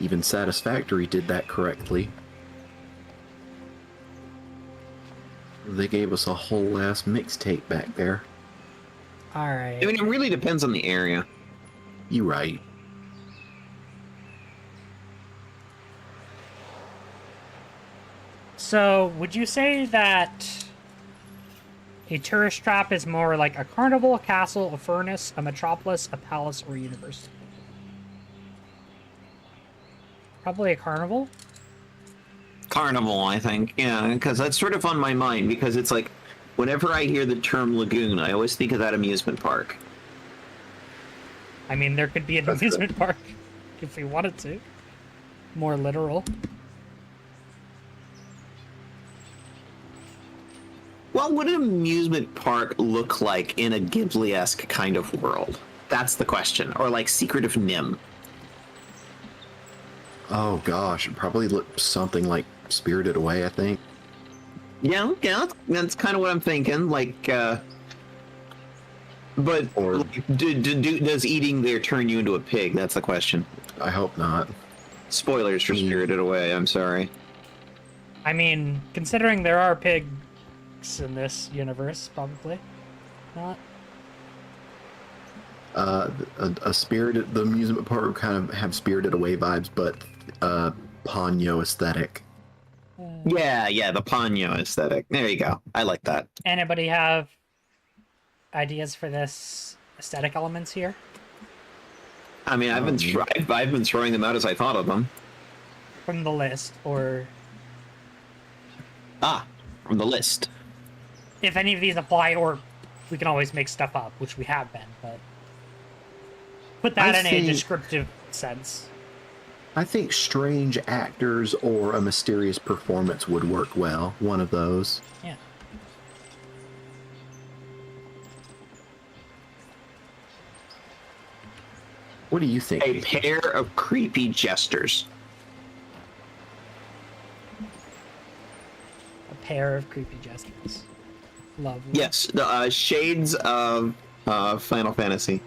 Speaker 3: Even Satisfactory did that correctly. They gave us a whole ass mixtape back there.
Speaker 1: Alright.
Speaker 2: I mean, it really depends on the area.
Speaker 3: You right.
Speaker 1: So, would you say that a tourist trap is more like a carnival, a castle, a furnace, a metropolis, a palace, or a university? Probably a carnival?
Speaker 2: Carnival, I think. Yeah, because that's sort of on my mind, because it's like, whenever I hear the term lagoon, I always think of that amusement park.
Speaker 1: I mean, there could be an amusement park if we wanted to. More literal.
Speaker 2: What would an amusement park look like in a Ghibli-esque kind of world? That's the question. Or like Secret of Nim.
Speaker 3: Oh gosh, it probably looked something like Spirited Away, I think.
Speaker 2: Yeah, that's kind of what I'm thinking. Like, but
Speaker 3: Or-
Speaker 2: like, does eating there turn you into a pig? That's the question.
Speaker 3: I hope not.
Speaker 2: Spoilers for Spirited Away. I'm sorry.
Speaker 1: I mean, considering there are pigs in this universe, probably not.
Speaker 3: A Spirited, the amusement park would kind of have Spirited Away vibes, but Ponyo aesthetic.
Speaker 2: Yeah, the Ponyo aesthetic. There you go. I like that.
Speaker 1: Anybody have ideas for this aesthetic elements here?
Speaker 2: I mean, I've been throwing them out as I thought of them.
Speaker 1: From the list, or
Speaker 2: From the list.
Speaker 1: if any of these apply, or we can always make stuff up, which we have been, but put that in a descriptive sense.
Speaker 3: I think strange actors or a mysterious performance would work well. One of those.
Speaker 1: Yeah.
Speaker 3: What do you think?
Speaker 2: A pair of creepy jesters.
Speaker 1: A pair of creepy jesters. Lovely.
Speaker 2: Yes, the shades of Final Fantasy.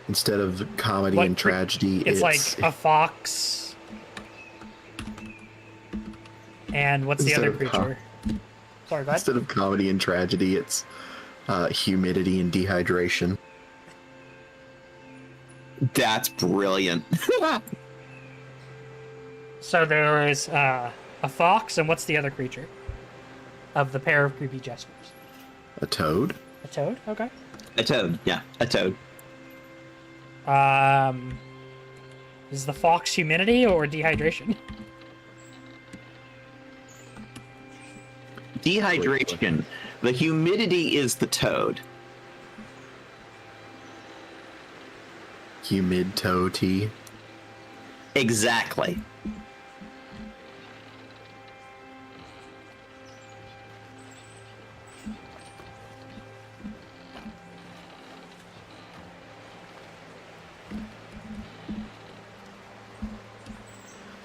Speaker 3: Instead of comedy and tragedy,
Speaker 1: it's like a fox. And what's the other creature? Sorry, go ahead.
Speaker 3: Instead of comedy and tragedy, it's humidity and dehydration.
Speaker 2: That's brilliant.
Speaker 1: So there is a fox, and what's the other creature of the pair of creepy jesters?
Speaker 3: A toad?
Speaker 1: A toad? Okay.
Speaker 2: A toad, yeah, a toad.
Speaker 1: Is the fox humidity or dehydration?
Speaker 2: Dehydration. The humidity is the toad.
Speaker 3: Humid toe tea.
Speaker 2: Exactly.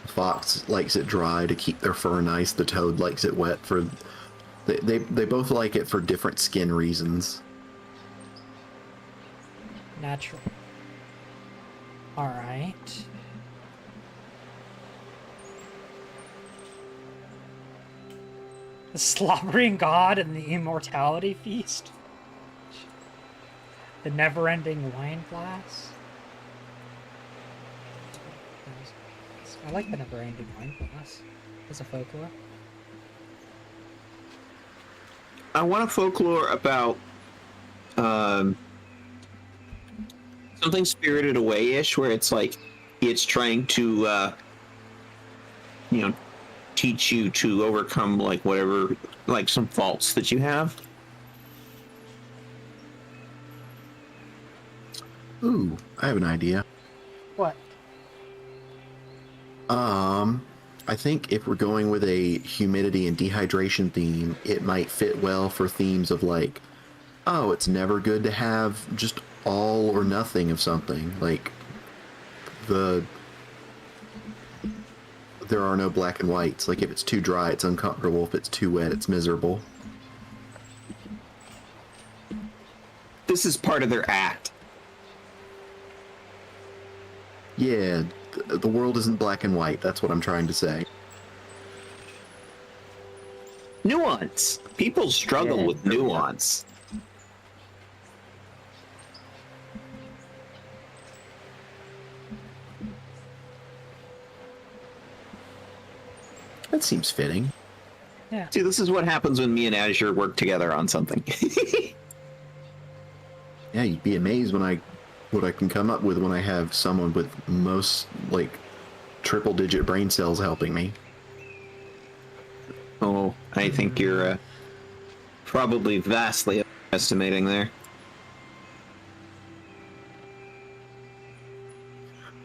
Speaker 3: Fox likes it dry to keep their fur nice. The toad likes it wet for... They both like it for different skin reasons.
Speaker 1: Natural. Alright. The slobbering god and the immortality feast. The never-ending wine glass. I like the never-ending wine glass as a folklore.
Speaker 2: I want a folklore about something Spirited Away-ish, where it's like it's trying to teach you to overcome like whatever, like some faults that you have.
Speaker 3: Ooh, I have an idea.
Speaker 1: What?
Speaker 3: I think if we're going with a humidity and dehydration theme, it might fit well for themes of like, oh, it's never good to have just all or nothing of something. Like, there are no black and whites. Like, if it's too dry, it's uncomfortable. If it's too wet, it's miserable.
Speaker 2: This is part of their act.
Speaker 3: Yeah, the world isn't black and white. That's what I'm trying to say.
Speaker 2: Nuance. People struggle with nuance.
Speaker 3: That seems fitting.
Speaker 1: Yeah.
Speaker 2: See, this is what happens when me and Azure work together on something.
Speaker 3: Yeah, you'd be amazed what I can come up with when I have someone with most, like, triple-digit brain cells helping me.
Speaker 2: Oh, I think you're probably vastly estimating there.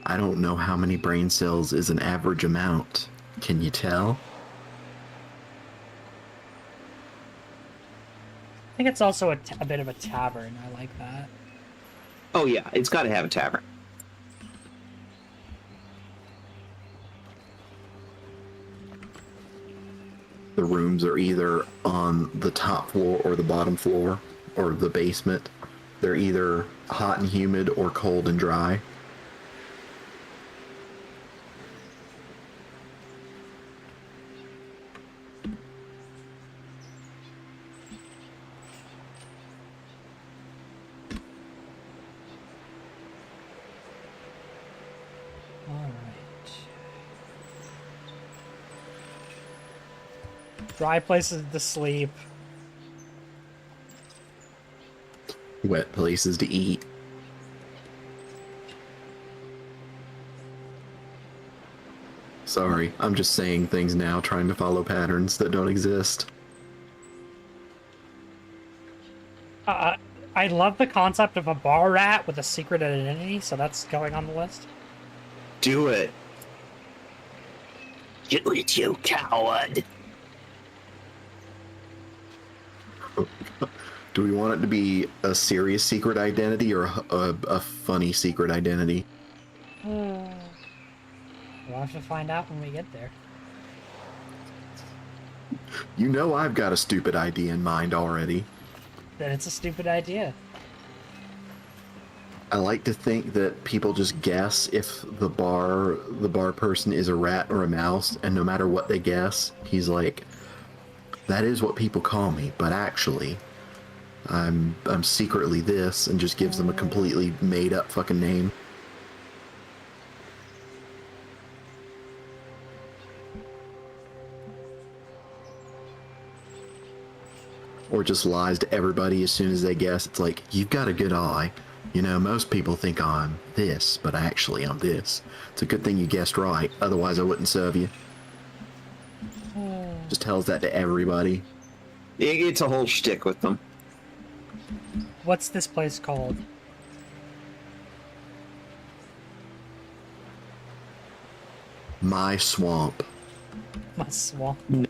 Speaker 3: I don't know how many brain cells is an average amount. Can you tell?
Speaker 1: I think it's also a bit of a tavern. I like that.
Speaker 2: Oh yeah, it's got to have a tavern.
Speaker 3: The rooms are either on the top floor or the bottom floor or the basement. They're either hot and humid or cold and dry.
Speaker 1: Dry places to sleep.
Speaker 3: Wet places to eat. Sorry, I'm just saying things now, trying to follow patterns that don't exist.
Speaker 1: I love the concept of a bar rat with a secret identity, so that's going on the list.
Speaker 2: Do it. Do it, you coward.
Speaker 3: Do we want it to be a serious secret identity or a funny secret identity?
Speaker 1: We'll have to find out when we get there.
Speaker 3: You know I've got a stupid idea in mind already.
Speaker 1: Then it's a stupid idea.
Speaker 3: I like to think that people just guess if the bar person is a rat or a mouse, and no matter what they guess, he's like, that is what people call me, but actually, I'm secretly this, and just gives them a completely made up fucking name. Or just lies to everybody as soon as they guess. It's like, you've got a good eye. You know, most people think I'm this, but actually I'm this. It's a good thing you guessed right, otherwise I wouldn't serve you. Just tells that to everybody.
Speaker 2: It's a whole shtick with them.
Speaker 1: What's this place called?
Speaker 3: My swamp.
Speaker 1: My swamp.
Speaker 2: No.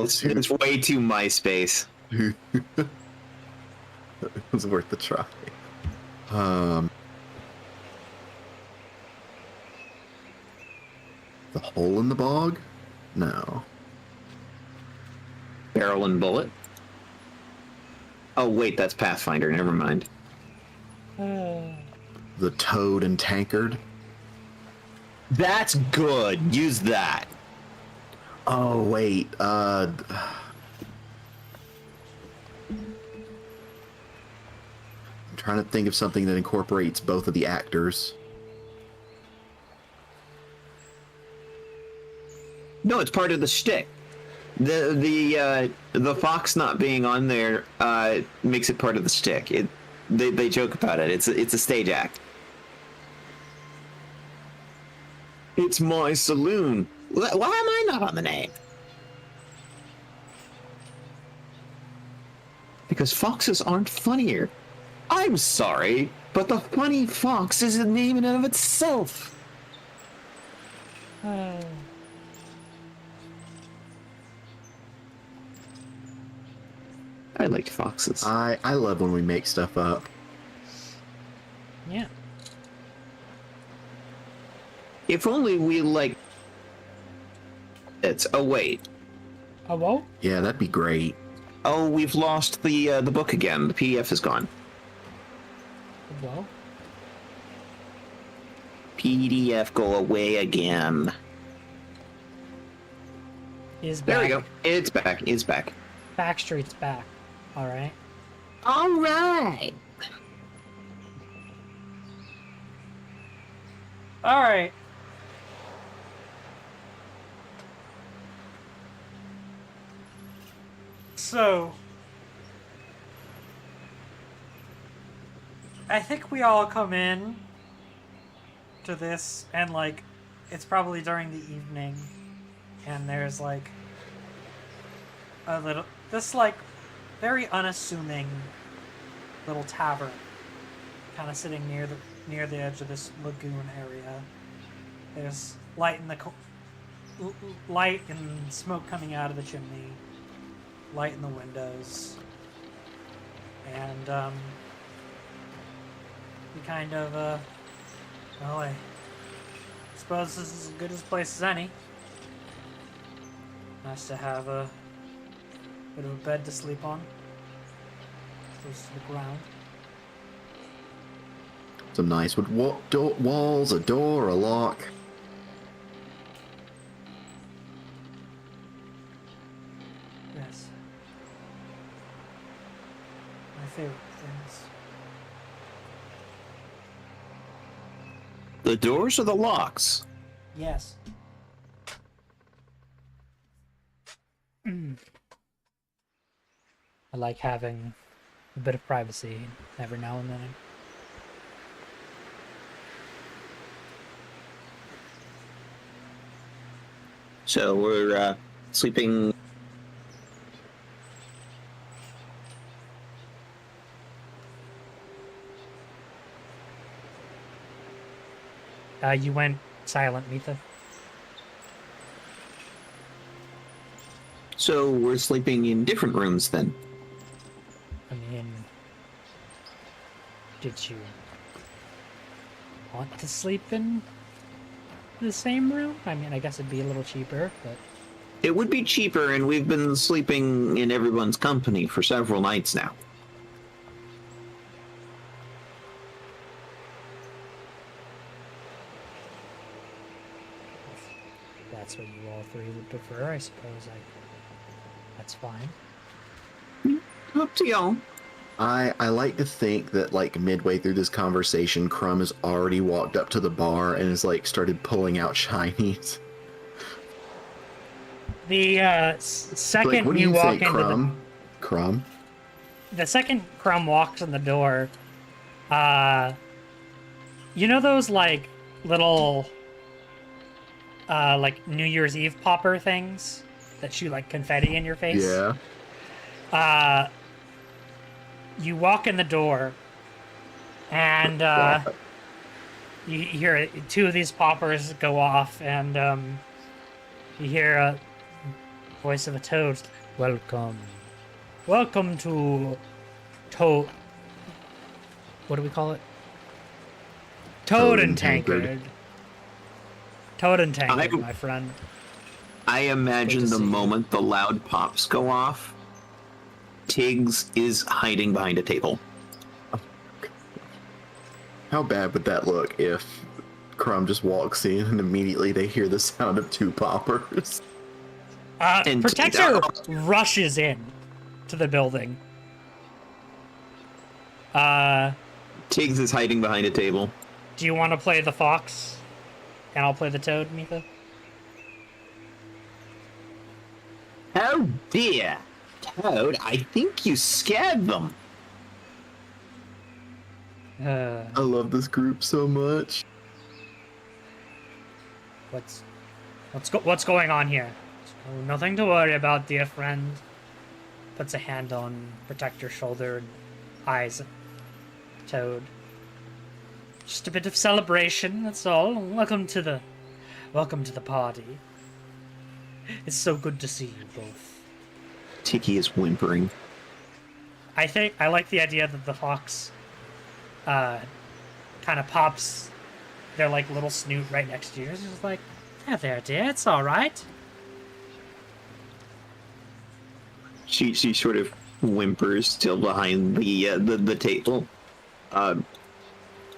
Speaker 2: It's way too MySpace.
Speaker 3: It was worth the try. The hole in the bog? No.
Speaker 2: Barrel and bullet. Oh wait, that's Pathfinder. Never mind.
Speaker 3: The toad and tankard?
Speaker 2: That's good. Use that.
Speaker 3: Oh wait, I'm trying to think of something that incorporates both of the actors.
Speaker 2: No, it's part of the shtick. The fox not being on there makes it part of the shtick. They joke about it. It's a stage act. It's my saloon. Why am I not on the name? Because foxes aren't funnier. I'm sorry, but the funny fox is a name in and of itself. I like foxes.
Speaker 3: I love when we make stuff up.
Speaker 1: Yeah.
Speaker 2: If only we like. It's. Oh wait.
Speaker 1: Oh, whoa?
Speaker 3: Yeah, that'd be great.
Speaker 2: Oh, we've lost the book again. The PDF is gone.
Speaker 1: Whoa?
Speaker 2: PDF go away again.
Speaker 1: Is
Speaker 2: There we
Speaker 1: back.
Speaker 2: go. It's back. It's back.
Speaker 1: Backstreet's back. Alright.
Speaker 2: All right.
Speaker 1: Alright. So, I think we all come in to this, and like, it's probably during the evening, and there's like a little, this like very unassuming little tavern, kind of sitting near the edge of this lagoon area. There's light in the light and smoke coming out of the chimney, light in the windows, and we kind of well, I suppose this is as good a place as any. Nice to have a bit of a bed to sleep on, close to the ground.
Speaker 3: Some nice wood walls, a door, a lock.
Speaker 1: Yes. My favorite things.
Speaker 2: The doors or the locks?
Speaker 1: Yes. I like having a bit of privacy every now and then.
Speaker 2: So we're sleeping.
Speaker 1: You went silent, Mitha.
Speaker 2: So we're sleeping in different rooms then.
Speaker 1: I mean, did you want to sleep in the same room? I mean, I guess it'd be a little cheaper, but...
Speaker 2: It would be cheaper, and we've been sleeping in everyone's company for several nights now.
Speaker 1: That's what you all three would prefer, I suppose. That's fine.
Speaker 2: Up to y'all.
Speaker 3: I like to think that like midway through this conversation, Crumb has already walked up to the bar and has like started pulling out shinies.
Speaker 1: The second
Speaker 3: Like, what do you
Speaker 1: walk
Speaker 3: think,
Speaker 1: into
Speaker 3: Crumb? Crumb?
Speaker 1: the second Crumb walks in the door, you know those like little like New Year's Eve popper things that shoot like confetti in your face?
Speaker 3: Yeah.
Speaker 1: You walk in the door, and you hear two of these poppers go off, and you hear a voice of a toad. Welcome to Toad. What do we call it? Toad and Tankard. Toad and Tankard, my friend.
Speaker 2: I imagine the moment the loud pops go off, Tiggs is hiding behind a table.
Speaker 3: How bad would that look if Crumb just walks in and immediately they hear the sound of two poppers?
Speaker 2: And
Speaker 1: Protector rushes in to the building.
Speaker 2: Tiggs is hiding behind a table.
Speaker 1: Do you want to play the fox? And I'll play the toad, Mitha?
Speaker 2: Oh dear. Toad, I think you scared them.
Speaker 3: I love this group so much.
Speaker 1: What's going on here? Oh, nothing to worry about, dear friend. Puts a hand on Protector's shoulder and eyes Toad. Just a bit of celebration, that's all. Welcome to the party. It's so good to see you both.
Speaker 2: Tiki is whimpering.
Speaker 1: I like the idea that the fox kind of pops their like little snoot right next to yours. It's just like, yeah, there, dear, it's all right.
Speaker 2: She sort of whimpers still behind the table.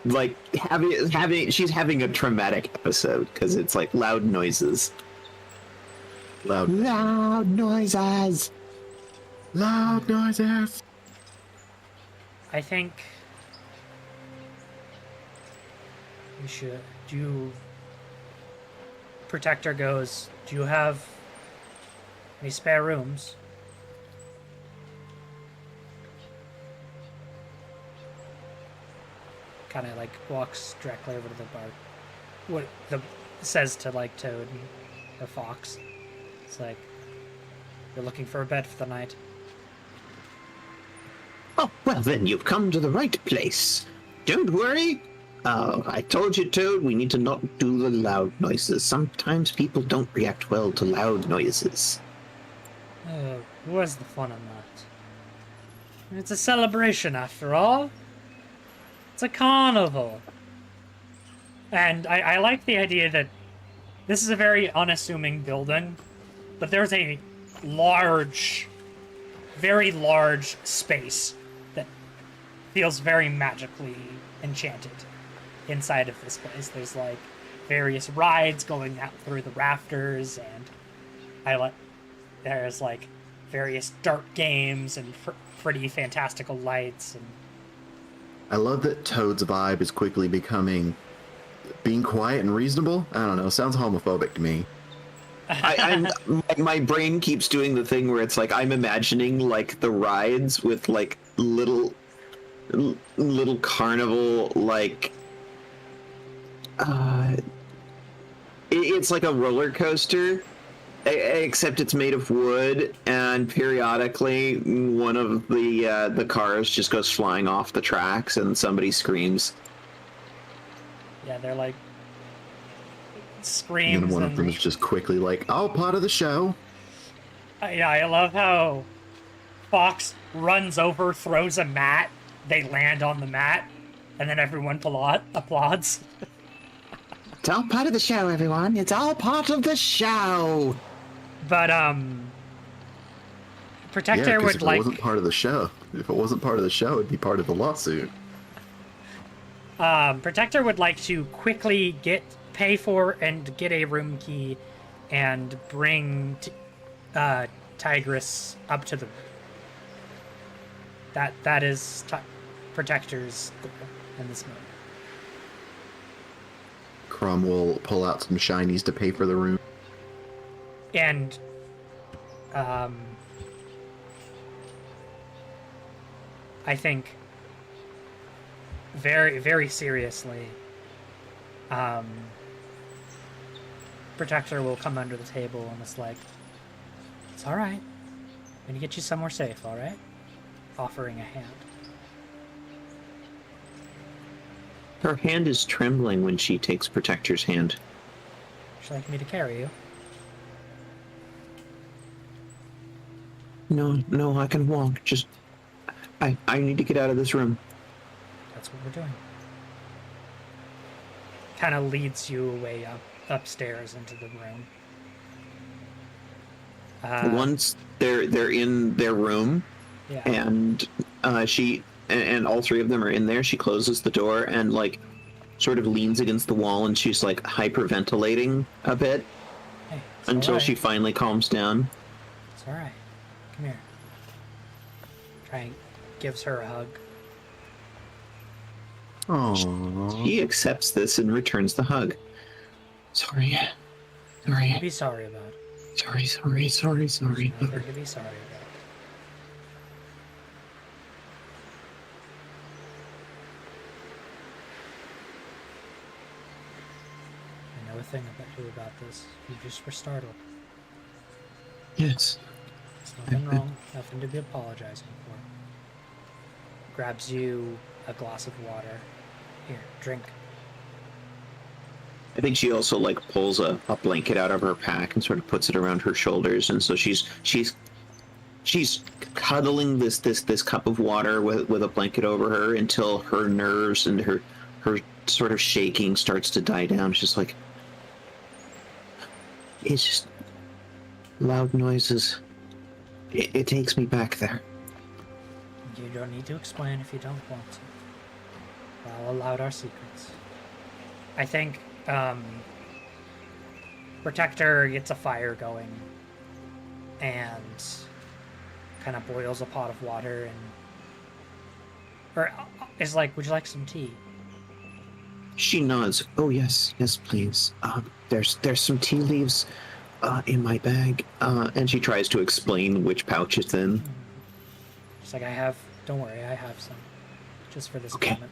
Speaker 2: Like she's having a traumatic episode because it's like loud noises. Loud noises.
Speaker 3: Loud noises.
Speaker 1: I think we should. Protector goes, do you have any spare rooms? Kind of like walks directly over to the bar. Says to like Toad and the fox. It's like, you're looking for a bed for the night.
Speaker 2: Oh, well then you've come to the right place. Don't worry. I told you, Toad, we need to not do the loud noises. Sometimes people don't react well to loud noises.
Speaker 1: Where's the fun in that? It's a celebration after all. It's a carnival. And I like the idea that this is a very unassuming building, but there's a large, very large space that feels very magically enchanted inside of this place. There's like various rides going out through the rafters, and there's like various dark games and pretty fantastical lights. And
Speaker 3: I love that Toad's vibe is quickly becoming being quiet and reasonable. I don't know, sounds homophobic to me.
Speaker 2: My brain keeps doing the thing where it's like I'm imagining like the rides with like little carnival like it's like a roller coaster Except it's made of wood, and periodically one of the cars just goes flying off the tracks, and somebody screams.
Speaker 1: Yeah, they're like
Speaker 3: And
Speaker 1: screams.
Speaker 3: then one of them is just quickly like, "Oh, part of the show."
Speaker 1: Yeah, I love how Fox runs over, throws a mat, they land on the mat, and then everyone applauds.
Speaker 2: It's all part of the show, everyone. It's all part of the show.
Speaker 1: But Protector
Speaker 3: Yeah, because
Speaker 1: would
Speaker 3: if it wasn't part of the show, it'd be part of the lawsuit.
Speaker 1: Protector would like to quickly pay for and get a room key and bring Tigress up to the room. That is Protector's goal in this moment.
Speaker 3: Crom will pull out some shinies to pay for the room.
Speaker 1: And I think very, very seriously, Protector will come under the table and it's like, it's all right. I'm gonna get you somewhere safe, all right? Offering a hand.
Speaker 2: Her hand is trembling when she takes Protector's hand.
Speaker 1: Would you like me to carry you?
Speaker 2: No, I can walk. Just, I need to get out of this room.
Speaker 1: That's what we're doing. Kind of leads you away upstairs into the room.
Speaker 2: Once they're in their room,
Speaker 1: Yeah.
Speaker 2: and she and all three of them are in there, she closes the door and like sort of leans against the wall, and she's like hyperventilating a bit
Speaker 1: Hey, it's
Speaker 2: until
Speaker 1: all right.
Speaker 2: she finally calms down.
Speaker 1: It's all right. Come here. Gives her a hug.
Speaker 3: Aww.
Speaker 2: He accepts this and returns the hug. Sorry.
Speaker 1: Nothing to be sorry about.
Speaker 2: Sorry.
Speaker 1: Nothing to be sorry about. I know a thing about this. You just were startled.
Speaker 2: Yes.
Speaker 1: There's nothing wrong. Nothing to be apologizing for. Grabs you a glass of water. Here, drink.
Speaker 2: I think she also like pulls a blanket out of her pack and sort of puts it around her shoulders, and so she's cuddling this cup of water with a blanket over her until her nerves and her sort of shaking starts to die down. She's like, it's just loud noises. It takes me back there.
Speaker 1: You don't need to explain if you don't want to. I'll allow our secrets. I think Protector gets a fire going and kind of boils a pot of water or is like, would you like some tea?
Speaker 2: She nods. Oh yes, please. There's some tea leaves in my bag, and she tries to explain which pouch it's in.
Speaker 1: She's like, don't worry, I have some, just for this
Speaker 2: Okay.
Speaker 1: moment.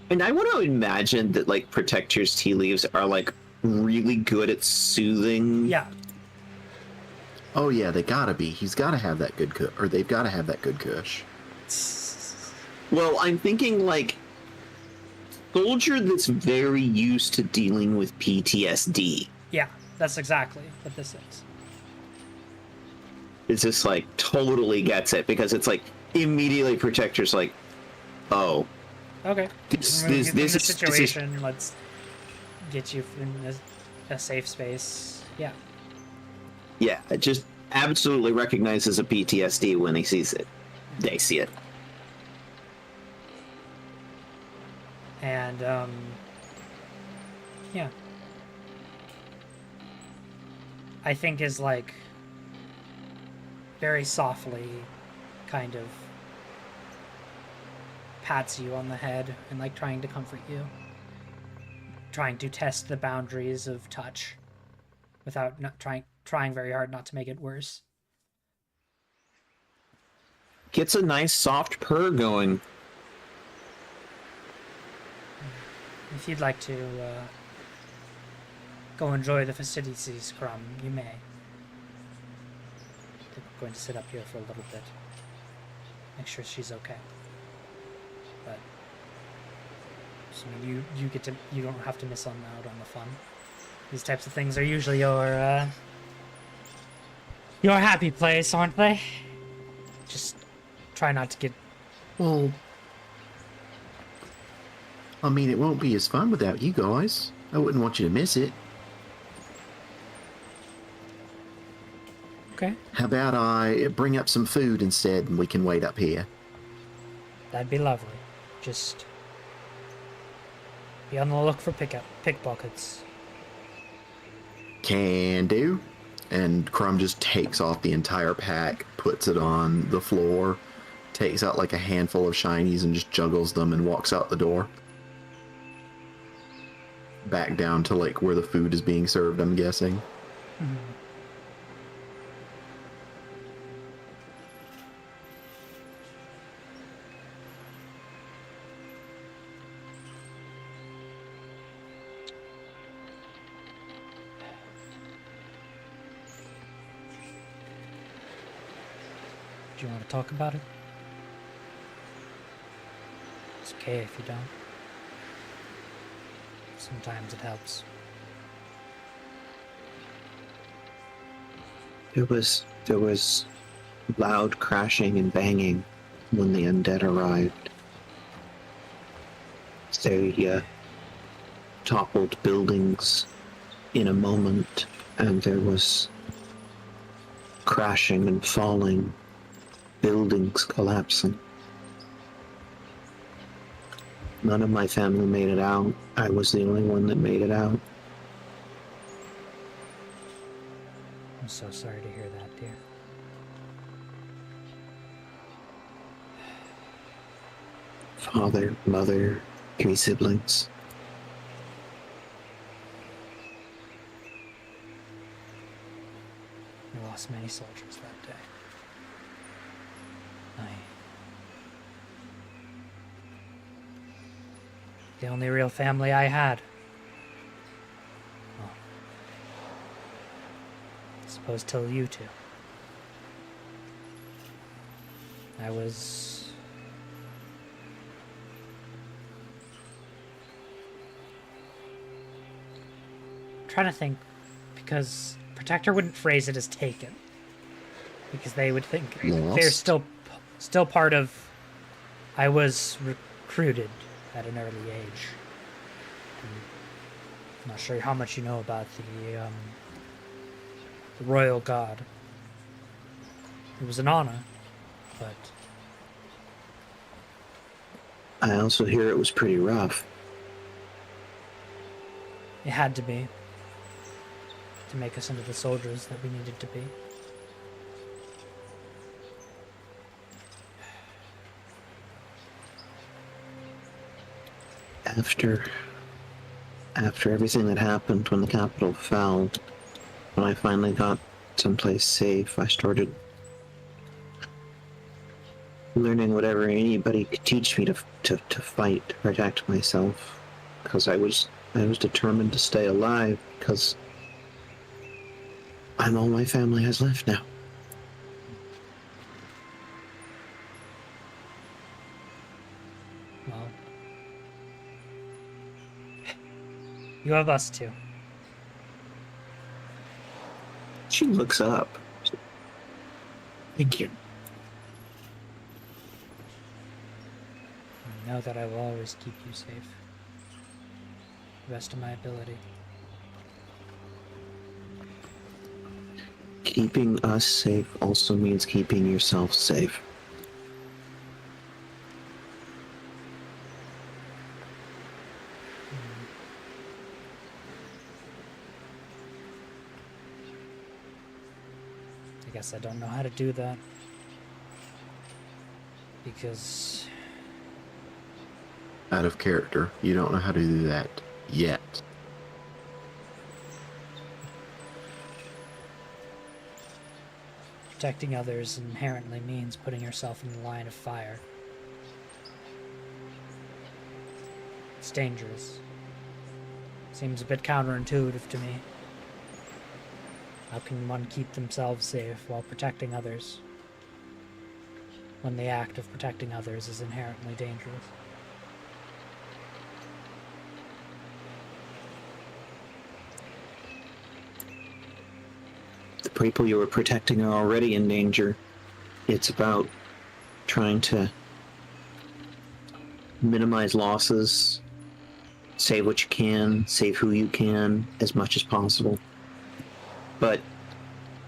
Speaker 2: And I want to imagine that like Protector's tea leaves are like really good at soothing.
Speaker 1: Yeah,
Speaker 3: Oh yeah, they gotta be. He's gotta have that good or they've gotta have that good kush.
Speaker 2: Well, I'm thinking like soldier that's very used to dealing with PTSD.
Speaker 1: yeah, that's exactly what this is.
Speaker 2: It's just like totally gets it, because it's like immediately Protector's like, oh,
Speaker 1: Okay.
Speaker 2: This
Speaker 1: Remove you
Speaker 2: is
Speaker 1: from the
Speaker 2: this is
Speaker 1: situation. Let's get you in a safe space. Yeah.
Speaker 2: yeah, it just absolutely recognizes a PTSD when he sees it. They see it.
Speaker 1: And yeah. I think is like very softly kind of pats you on the head and like trying to comfort you, trying to test the boundaries of touch without not trying very hard not to make it worse.
Speaker 2: Gets a nice soft purr going.
Speaker 1: If you'd like to go enjoy the festivities, Crumb. You may. I think we're going to sit up here for a little bit. Make sure she's okay. But so you don't have to miss out on the fun. These types of things are usually your happy place, aren't they? Just try not to get.
Speaker 3: Well, I mean, it won't be as fun without you guys. I wouldn't want you to miss it.
Speaker 1: Okay.
Speaker 3: How about I bring up some food instead and we can wait up here?
Speaker 1: That'd be lovely. Just be on the look for pickpockets.
Speaker 3: Can do. And Crumb just takes off the entire pack, puts it on the floor, takes out like a handful of shinies and just juggles them and walks out the door. Back down to like where the food is being served, I'm guessing.
Speaker 1: Mm-hmm. Do you want to talk about it? It's okay if you don't. Sometimes it helps.
Speaker 2: There was loud crashing and banging when the undead arrived. They toppled buildings in a moment, and there was crashing and falling, buildings collapsing. None of my family made it out. I was the only one that made it out.
Speaker 1: I'm so sorry to hear that, dear.
Speaker 2: Father, mother, 3 siblings.
Speaker 1: We lost many soldiers that day. The only real family I had. Well, I suppose till you two. I was... trying to think, because Protector wouldn't phrase it as taken. Because they would think they're still part of... I was recruited at an early age. I'm not sure how much you know about the royal god. It was an honor, but
Speaker 2: I also hear it was pretty rough.
Speaker 1: it had to be to make us into the soldiers that we needed to be.
Speaker 2: After everything that happened when the capital fell, when I finally got someplace safe, I started learning whatever anybody could teach me to fight, to protect myself, because I was determined to stay alive, because I'm all my family has left now.
Speaker 1: Well, you have us too.
Speaker 2: She looks up. Thank you.
Speaker 1: I know that I will always keep you safe. The best of my ability.
Speaker 2: Keeping us safe also means keeping yourself safe.
Speaker 1: I guess I don't know how to do that. Because
Speaker 3: Out of character. You don't know how to do that yet.
Speaker 1: protecting others inherently means putting yourself in the line of fire. It's dangerous. Seems a bit counterintuitive to me. How can one keep themselves safe while protecting others, when the act of protecting others is inherently dangerous?
Speaker 2: The people you are protecting are already in danger. It's about trying to minimize losses, save what you can, save who you can as much as possible. But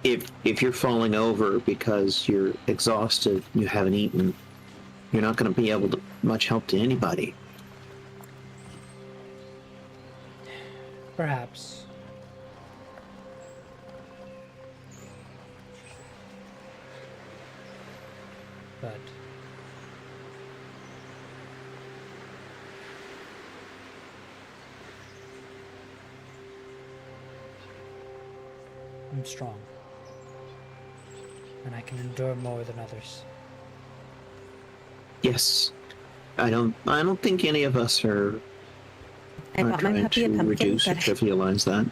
Speaker 2: if you're falling over because you're exhausted, you haven't eaten, you're not going to be able to much help to anybody.
Speaker 1: Perhaps. But I'm strong, and I can endure more than others.
Speaker 2: Yes, I don't think any of us are
Speaker 4: I bought my
Speaker 2: trying
Speaker 4: puppy a
Speaker 2: to
Speaker 4: pumpkin,
Speaker 2: reduce or
Speaker 4: but
Speaker 2: trivialize that.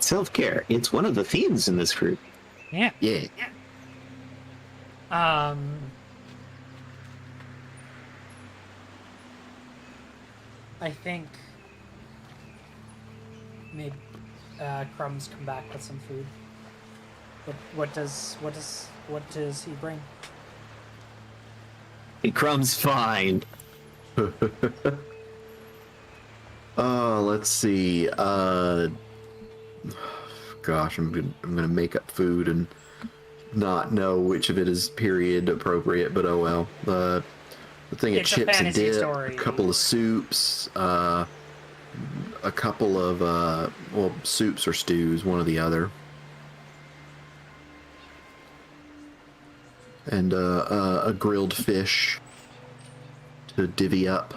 Speaker 2: Self-care. It's one of the themes in this group.
Speaker 1: Yeah.
Speaker 3: Yeah.
Speaker 1: I think maybe Crumbs come back with some food. What does he bring?
Speaker 2: Crumb's fine.
Speaker 3: Let's see. Gosh, I'm gonna make up food and not know which of it is period appropriate, but oh well. The thing of
Speaker 1: It's a
Speaker 3: chips and
Speaker 1: fantasy
Speaker 3: dip,
Speaker 1: story.
Speaker 3: a couple of soups, a couple of well, soups or stews, one or the other, and a grilled fish to divvy up.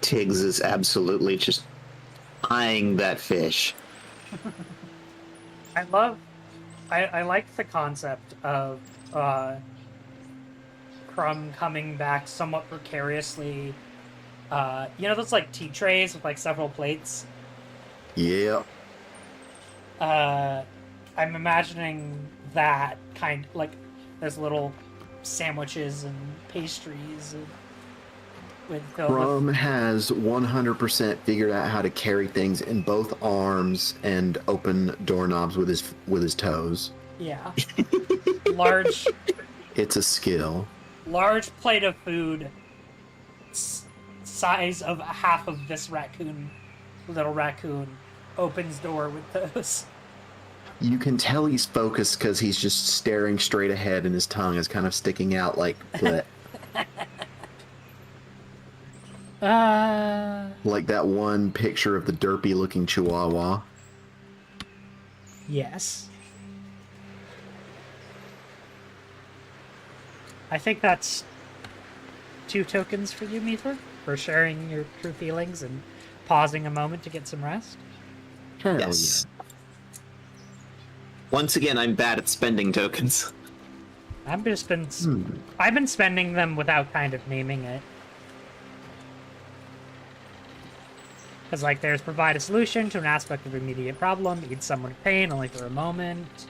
Speaker 2: Tiggs is absolutely just eyeing that fish.
Speaker 1: I like the concept of Crumb coming back somewhat precariously. You know those like tea trays with like several plates?
Speaker 3: Yeah.
Speaker 1: I'm imagining that kind, like there's little sandwiches and pastries and
Speaker 3: Crumb has 100% figured out how to carry things in both arms and open doorknobs with his toes.
Speaker 1: Yeah. large
Speaker 3: It's a skill.
Speaker 1: large plate of food size of half of this little raccoon, opens door with those.
Speaker 3: You can tell he's focused because he's just staring straight ahead and his tongue is kind of sticking out like bleh. Like that one picture of the derpy looking chihuahua.
Speaker 1: Yes. I think that's 2 tokens for you, Meether, for sharing your true feelings and pausing a moment to get some rest.
Speaker 3: Hell
Speaker 2: Yes. Once again, I'm bad at spending tokens.
Speaker 1: I've been spending them without kind of naming it. Because, like, there's provide a solution to an aspect of immediate problem, ease someone's pain only for a moment,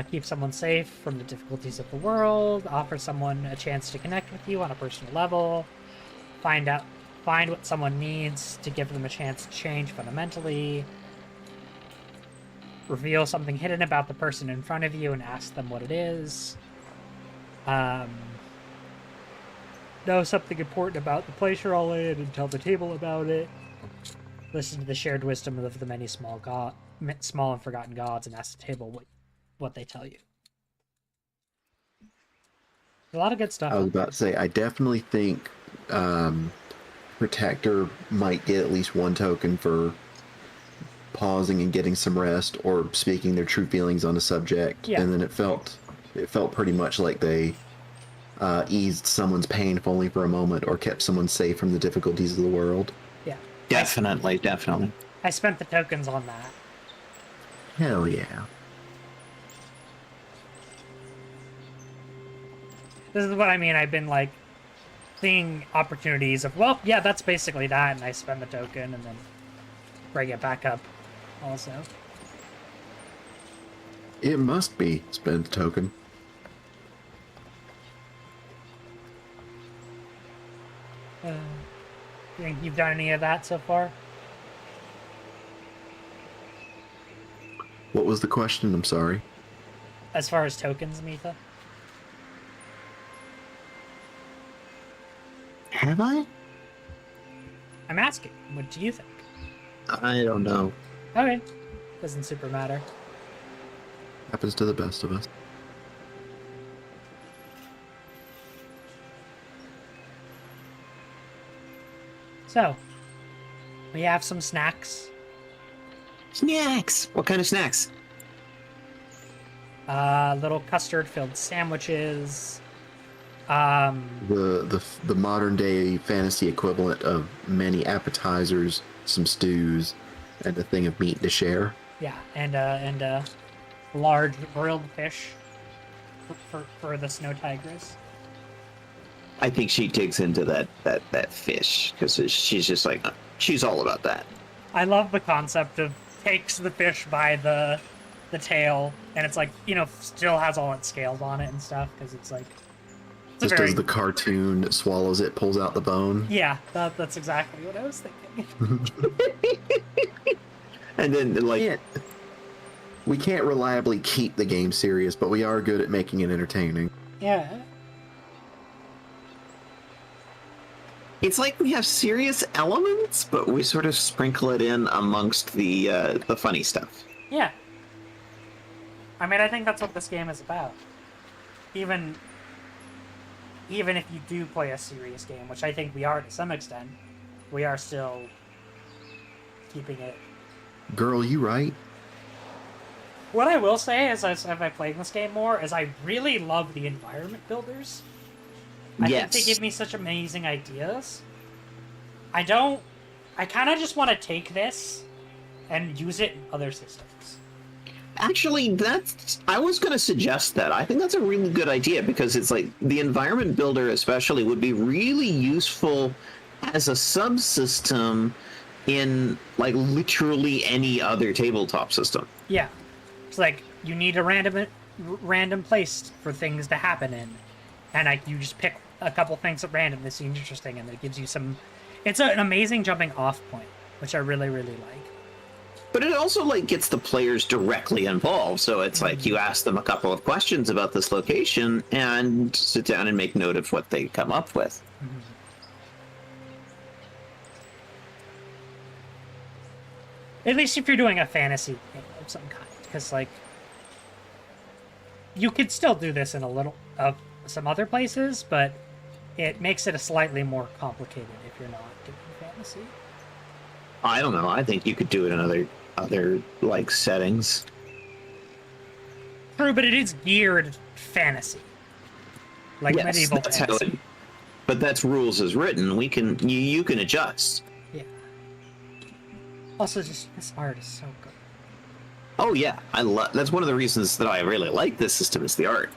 Speaker 1: keep someone safe from the difficulties of the world, offer someone a chance to connect with you on a personal level, find what someone needs to give them a chance to change fundamentally, reveal something hidden about the person in front of you and ask them what it is, know something important about the place you're all in and tell the table about it, listen to the shared wisdom of the many small and forgotten gods, and ask the table what they tell you. A lot of good stuff.
Speaker 3: I was about to say, I definitely think Protector might get at least one token for pausing and getting some rest or speaking their true feelings on a subject.
Speaker 1: Yeah.
Speaker 3: And then it felt pretty much like they eased someone's pain, if only for a moment, or kept someone safe from the difficulties of the world.
Speaker 1: Yeah.
Speaker 4: Definitely.
Speaker 1: I spent the tokens on that.
Speaker 3: Hell yeah.
Speaker 1: This is what I mean. I've been like seeing opportunities of, well, yeah, that's basically that, and I spend the token and then bring it back up also.
Speaker 3: It must be spend the token.
Speaker 1: You think you've done any of that so far?
Speaker 3: What was the question? I'm sorry.
Speaker 1: As far as tokens, Mitha?
Speaker 4: Have I?
Speaker 1: I'm asking. What do you think?
Speaker 4: I don't know.
Speaker 1: Okay. Doesn't super matter.
Speaker 3: Happens to the best of us.
Speaker 1: So, we have some snacks.
Speaker 4: Snacks! What kind of snacks?
Speaker 1: Little custard-filled sandwiches.
Speaker 3: The modern day fantasy equivalent of many appetizers, some stews, and a thing of meat to share.
Speaker 1: Yeah, and a large grilled fish for the snow tigers.
Speaker 4: I think she digs into that fish because she's just like she's all about that.
Speaker 1: I love the concept of takes the fish by the tail, and it's like, you know, still has all its scales on it and stuff, because it's like
Speaker 3: Just does the cartoon, swallows it, pulls out the bone.
Speaker 1: Yeah, that's exactly what I was thinking.
Speaker 4: And then like
Speaker 3: We can't reliably keep the game serious, but we are good at making it entertaining.
Speaker 1: Yeah.
Speaker 4: it's like we have serious elements, but we sort of sprinkle it in amongst the funny stuff.
Speaker 1: Yeah. I mean, I think that's what this game is about. Even if you do play a serious game, which I think we are to some extent, we are still keeping it.
Speaker 3: Girl, you right?
Speaker 1: What I will say is, as I played this game more, is I really love the environment builders. I think they give me such amazing ideas. I kind of just want to take this and use it in other systems.
Speaker 4: Actually, I was going to suggest that. I think that's a really good idea because it's like the environment builder especially would be really useful as a subsystem in like literally any other tabletop system.
Speaker 1: Yeah. It's like you need a random place for things to happen in. And you just pick a couple things at random that seems interesting, and it gives you some... It's an amazing jumping off point, which I really, really like.
Speaker 4: But it also like gets the players directly involved. So it's like you ask them a couple of questions about this location and sit down and make note of what they come up with.
Speaker 1: At least if you're doing a fantasy game of some kind. Because, like, you could still do this in a little of some other places, but it makes it a slightly more complicated if you're not doing fantasy.
Speaker 4: I don't know. I think you could do it in other like settings.
Speaker 1: True, but it is geared fantasy, like
Speaker 4: Yes,
Speaker 1: medieval
Speaker 4: that's
Speaker 1: fantasy.
Speaker 4: but that's rules as written. You can adjust.
Speaker 1: Yeah. Also, just this art is so good.
Speaker 4: Oh yeah, that's one of the reasons that I really like this system is the art.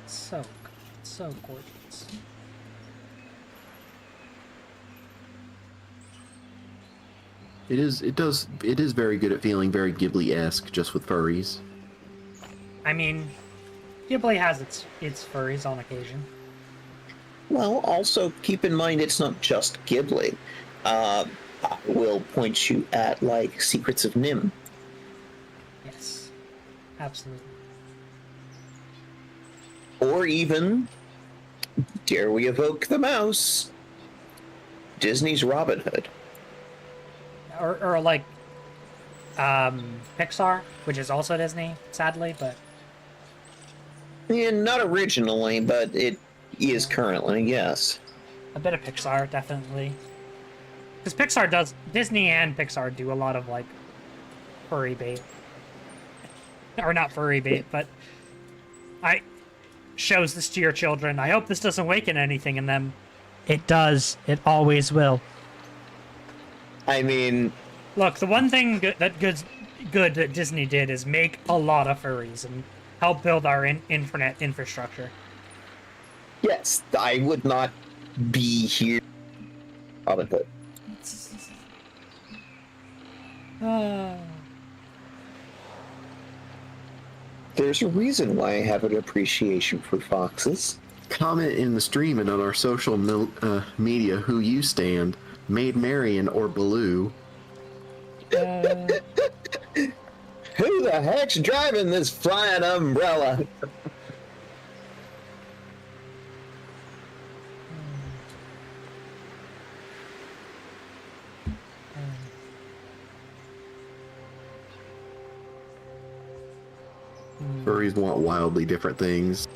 Speaker 1: It's so good. It's so gorgeous.
Speaker 3: It is very good at feeling very Ghibli-esque, just with furries.
Speaker 1: I mean, Ghibli has its furries on occasion.
Speaker 2: Well, also keep in mind it's not just Ghibli. I will point you at like Secrets of Nim.
Speaker 1: Yes, absolutely.
Speaker 2: Or even, dare we evoke the mouse, Disney's Robin Hood.
Speaker 1: Or like Pixar, which is also Disney, sadly, but
Speaker 2: Yeah, not originally, but it is currently, yes.
Speaker 1: A bit of Pixar, definitely. Because Disney and Pixar do a lot of, like, furry bait. Or not furry bait, but shows this to your children. I hope this doesn't awaken anything in them. It does. It always will.
Speaker 2: I mean,
Speaker 1: Look, the one thing good that Disney did is make a lot of furries and help build our internet infrastructure.
Speaker 2: yes, I would not be here. Out of it. There's a reason why I have an appreciation for foxes.
Speaker 3: Comment in the stream and on our social media who you stand, Maid Marian or Baloo.
Speaker 2: Who the heck's driving this flying umbrella?
Speaker 3: Furries want wildly different things.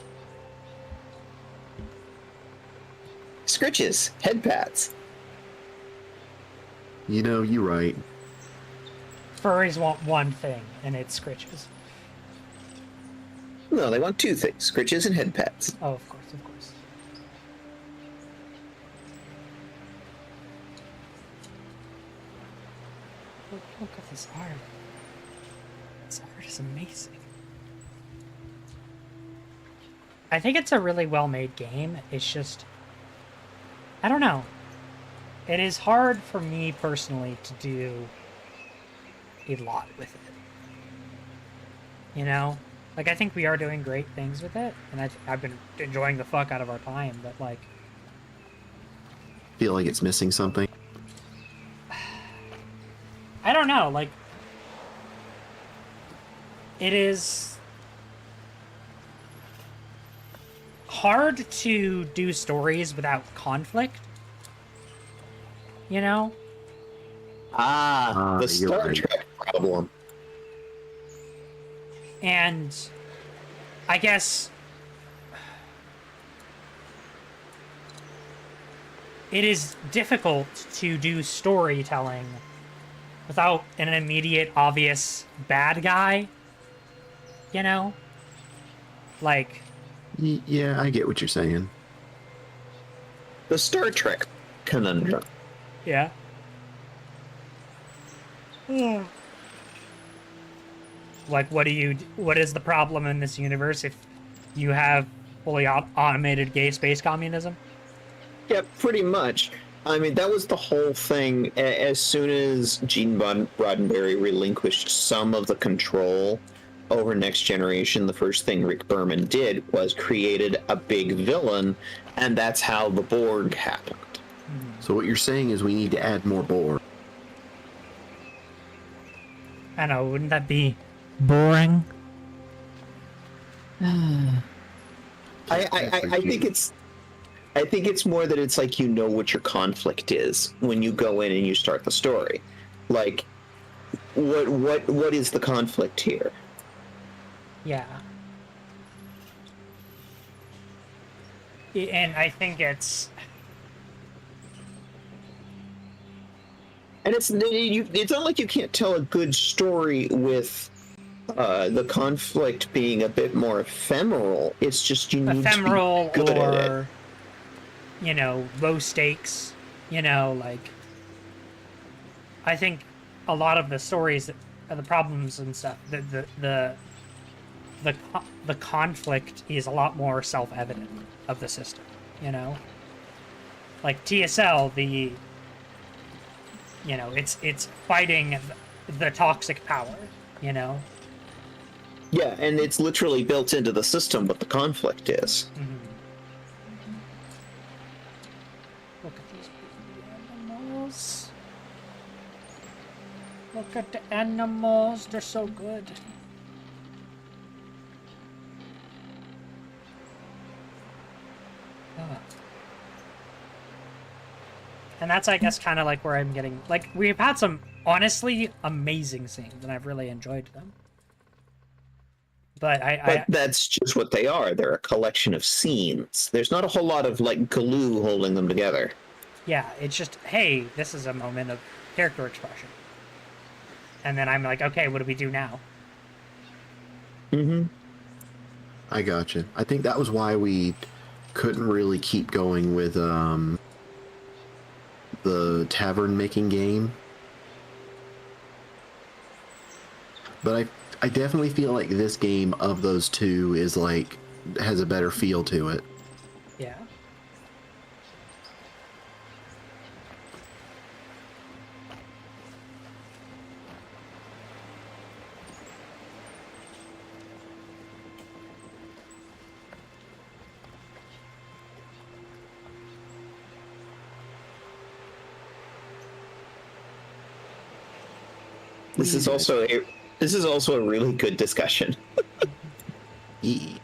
Speaker 2: Scritches, head pats.
Speaker 3: You know, you're right.
Speaker 1: Furries want one thing, and it's scritches.
Speaker 2: No, they want two things: scritches and head pats.
Speaker 1: Oh, of course, of course. Look at this art. This art is amazing. I think it's a really well-made game. It's just, I don't know. It is hard for me personally to do a lot with it. You know? Like, I think we are doing great things with it, and I've been enjoying the fuck out of our time, but, like...
Speaker 3: Feel like it's missing something?
Speaker 1: I don't know, like... It is... hard to do stories without conflict. You know?
Speaker 2: The
Speaker 3: you're
Speaker 2: Star
Speaker 3: right.
Speaker 2: Trek problem.
Speaker 1: And I guess it is difficult to do storytelling without an immediate, obvious bad guy. You know? Like...
Speaker 3: Yeah, I get what you're saying.
Speaker 2: The Star Trek conundrum.
Speaker 1: Yeah. Like, what is the problem in this universe if you have fully automated gay space communism?
Speaker 2: Yeah, pretty much. I mean, that was the whole thing. As soon as Gene Roddenberry relinquished some of the control over Next Generation, the first thing Rick Berman did was created a big villain, and that's how the Borg happened.
Speaker 3: So what you're saying is we need to add more Borg.
Speaker 1: I know, wouldn't that be boring?
Speaker 2: I think it's more that it's like, you know what your conflict is when you go in and you start the story. Like, what is the conflict here?
Speaker 1: Yeah. And I think it's...
Speaker 2: And it's not like you can't tell a good story with the conflict being a bit more ephemeral. It's just you need
Speaker 1: ephemeral
Speaker 2: to be good at it.
Speaker 1: or, you know, low stakes. You know, like... I think a lot of the stories, the problems and stuff, the conflict is a lot more self-evident of the system, you know? Like TSL, you know, it's fighting the toxic power, you know?
Speaker 2: Yeah, and it's literally built into the system what the conflict is.
Speaker 1: Mm-hmm. Look at these pretty animals. Look at the animals, they're so good. And that's, I guess, kind of like where I'm getting... Like, we've had some, honestly, amazing scenes, and I've really enjoyed them. But
Speaker 4: But that's just what they are. They're a collection of scenes. There's not a whole lot of like glue holding them together.
Speaker 1: yeah, it's just, hey, this is a moment of character expression. And then I'm like, okay, what do we do now?
Speaker 4: Mm-hmm.
Speaker 3: I gotcha. I think that was why we couldn't really keep going with the tavern making game. But I definitely feel like this game of those two is like has a better feel to it.
Speaker 1: Yeah.
Speaker 4: This is also a really good discussion.
Speaker 3: E-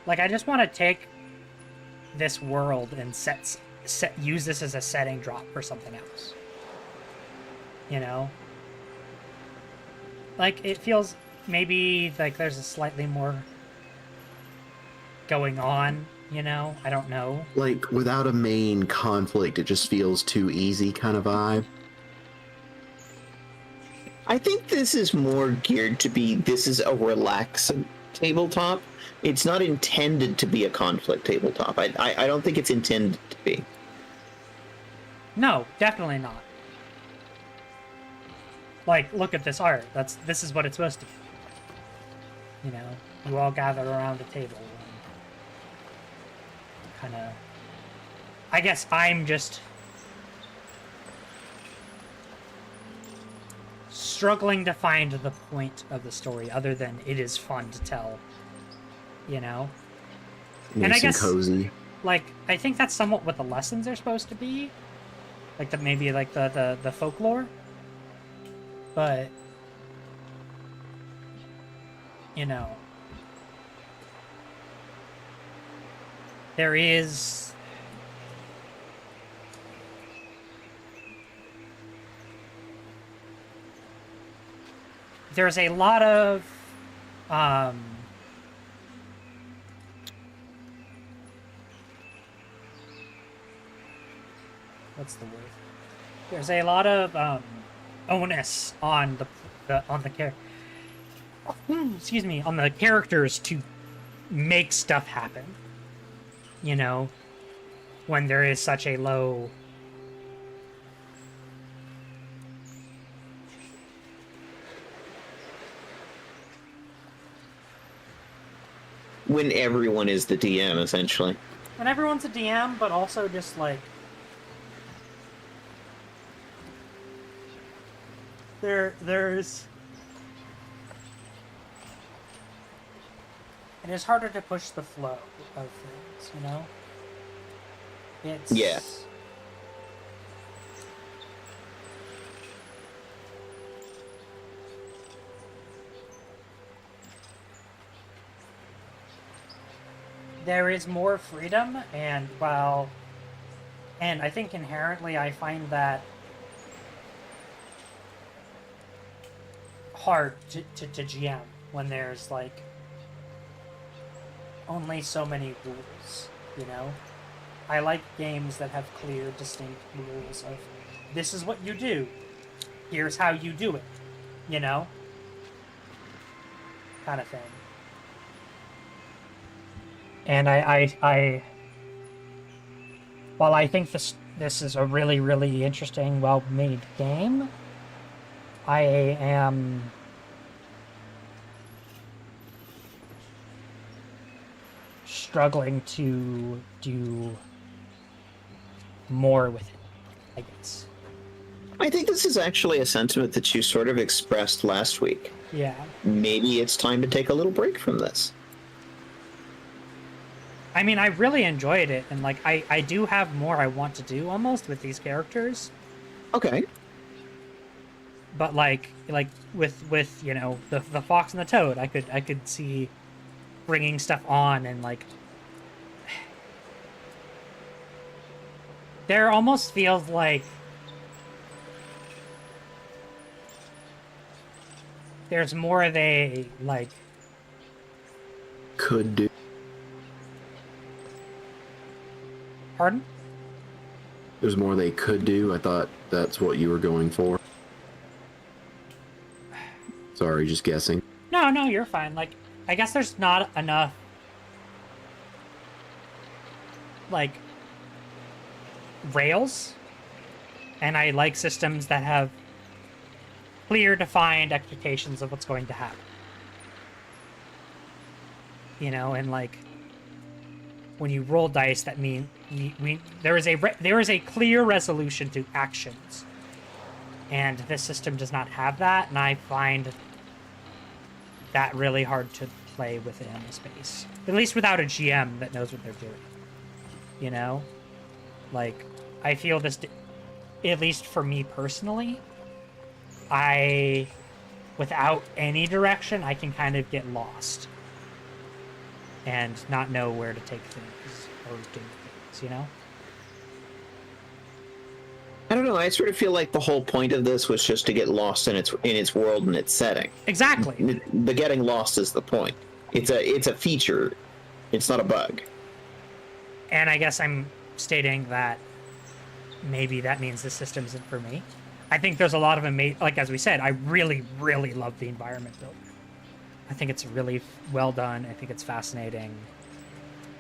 Speaker 1: Like, I just want to take this world and use this as a setting drop for something else. You know? Like, it feels maybe like there's a slightly more going on, you know? I don't know.
Speaker 3: Like without a main conflict, it just feels too easy kind of vibe.
Speaker 4: I think this is more geared to be, this is a relaxing tabletop. It's not intended to be a conflict tabletop. I don't think it's intended to be.
Speaker 1: No, definitely not. Like, look at this art. This is what it's supposed to be. You know, you all gather around a table and kind of... I guess I'm just struggling to find the point of the story other than it is fun to tell, you know?
Speaker 3: Nice
Speaker 1: And I guess,
Speaker 3: cozy.
Speaker 1: like, I think that's somewhat what the lessons are supposed to be. Like, maybe, like, the folklore. But, you know, there's a lot of what's the word? There's a lot of onus on excuse me, on the characters to make stuff happen. You know, when there is such a low
Speaker 4: When everyone is the DM, essentially.
Speaker 1: and everyone's a DM, but also just like there's it is harder to push the flow of things, you know? It's
Speaker 4: Yeah.
Speaker 1: There is more freedom, and I think inherently I find that hard to GM when there's like only so many rules, you know? I like games that have clear, distinct rules of this is what you do, here's how you do it, you know? Kind of thing. And while I think this is a really, really interesting, well-made game, I am struggling to do more with it, I guess.
Speaker 4: I think this is actually a sentiment that you sort of expressed last week.
Speaker 1: Yeah.
Speaker 4: Maybe it's time to take a little break from this.
Speaker 1: I mean, I really enjoyed it, and like I do have more I want to do almost with these characters.
Speaker 4: Okay.
Speaker 1: But like with you know the fox and the toad, I could see bringing stuff on, and like there almost feels like there's more they like.
Speaker 3: Could do.
Speaker 1: Pardon?
Speaker 3: There's more they could do. I thought that's what you were going for. Sorry, just guessing.
Speaker 1: No, you're fine. Like, I guess there's not enough, like, rails, and I like systems that have clear, defined expectations of what's going to happen. You know, and like, when you roll dice, that means there is a clear resolution to actions, and this system does not have that, and I find that really hard to play within the space, at least without a GM that knows what they're doing. You know, like, I feel this, at least for me personally, without any direction, I can kind of get lost and not know where to take things or do things, you know?
Speaker 4: I don't know. I sort of feel like the whole point of this was just to get lost in its world and its setting.
Speaker 1: Exactly.
Speaker 4: The getting lost is the point. It's a feature. It's not a bug.
Speaker 1: And I guess I'm stating that maybe that means the system isn't for me. I think there's a lot of like, as we said, I really, really love the environment builder. I think it's really well done. I think it's fascinating.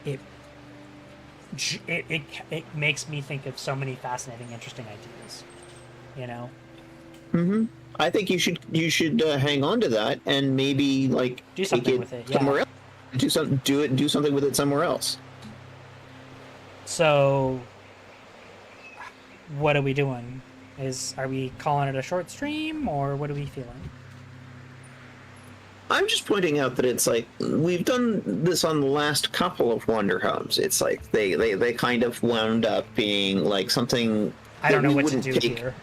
Speaker 1: It makes me think of so many fascinating, interesting ideas. You know.
Speaker 4: Mm-hmm. I think you should hang on to that and maybe like
Speaker 1: do something with it.
Speaker 4: Somewhere else. Do something with it somewhere else.
Speaker 1: So, what are we doing? Are we calling it a short stream, or what are we feeling?
Speaker 4: I'm just pointing out that it's like we've done this on the last couple of Wonder Homes. It's like they kind of wound up being like something.
Speaker 1: I don't know what to do here.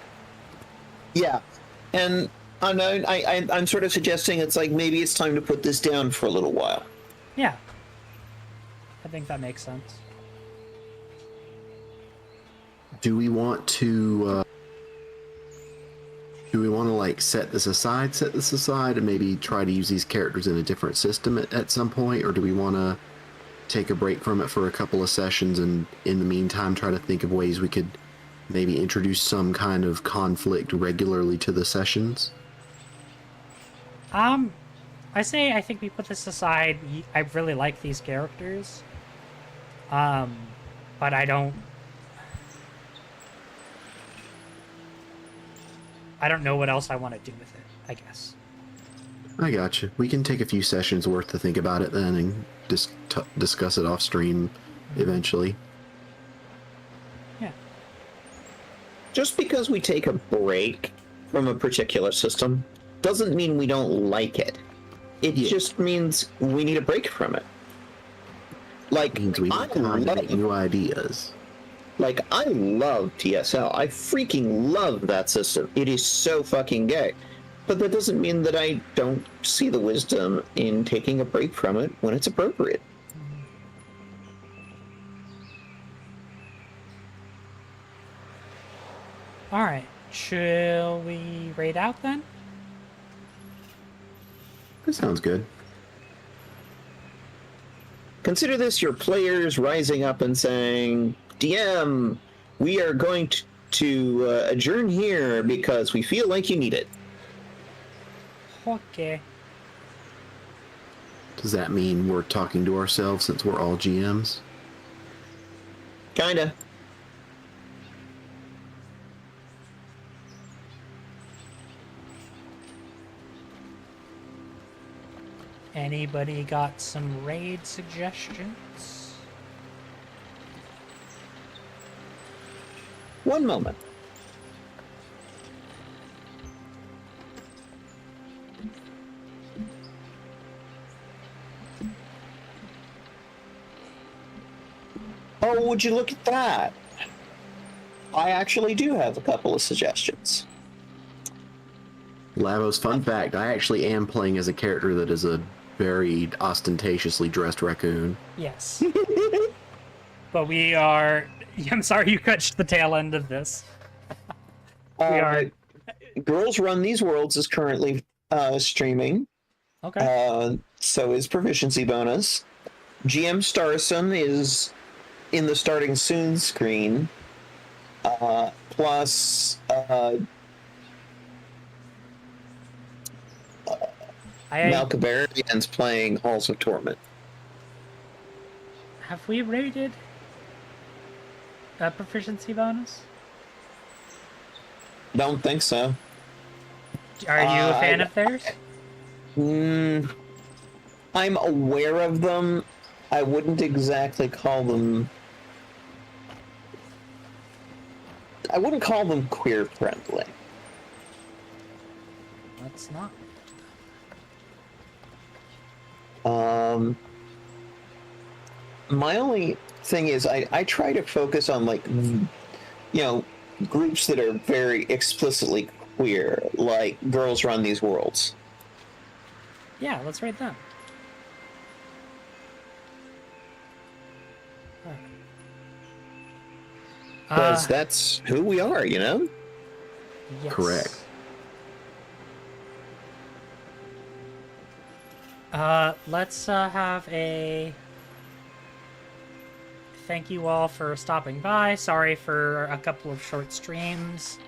Speaker 4: Yeah, and I'm sort of suggesting it's like maybe it's time to put this down for a little while.
Speaker 1: Yeah, I think that makes sense.
Speaker 3: Do we want to like set this aside, and maybe try to use these characters in a different system at some point, or do we want to take a break from it for a couple of sessions and in the meantime try to think of ways we could maybe introduce some kind of conflict regularly to the sessions?
Speaker 1: I think we put this aside. I really like these characters, but I don't know what else I want to do with it, I guess.
Speaker 3: I gotcha. We can take a few sessions worth to think about it then and discuss it off stream eventually.
Speaker 1: Yeah.
Speaker 4: Just because we take a break from a particular system doesn't mean we don't like it. It just means we need a break from it. Like,
Speaker 3: it means we need time to make new ideas.
Speaker 4: Like, I love TSL. I freaking love that system. It is so fucking gay. But that doesn't mean that I don't see the wisdom in taking a break from it when it's appropriate.
Speaker 1: Alright, shall we raid out then?
Speaker 3: That sounds good.
Speaker 4: Consider this your players rising up and saying, DM, we are going to adjourn here because we feel like you need it.
Speaker 1: Okay.
Speaker 3: Does that mean we're talking to ourselves since we're all GMs?
Speaker 4: Kinda.
Speaker 1: Anybody got some raid suggestions?
Speaker 4: One moment. Oh, would you look at that? I actually do have a couple of suggestions.
Speaker 3: Lavos, fun fact, I actually am playing as a character that is a very ostentatiously dressed raccoon.
Speaker 1: Yes. But we are... I'm sorry you catch the tail end of this. We are...
Speaker 4: Girls Run These Worlds is currently
Speaker 2: streaming.
Speaker 1: Okay.
Speaker 2: So is proficiency bonus. GM Starson is in the starting soon screen. Plus,
Speaker 1: I
Speaker 2: Malkabarian's playing Halls of Torment.
Speaker 1: have we rated a proficiency bonus?
Speaker 2: Don't think so.
Speaker 1: Are you a fan of theirs?
Speaker 2: I'm aware of them. I wouldn't exactly call them. I wouldn't call them queer friendly.
Speaker 1: Let's not.
Speaker 2: My only thing is I try to focus on groups that are very explicitly queer, like Girls Run These Worlds.
Speaker 1: Yeah, let's rate them.
Speaker 2: Because that's who we are, you know?
Speaker 1: Yes.
Speaker 3: Correct.
Speaker 1: Let's have a thank you all for stopping by. Sorry for a couple of short streams.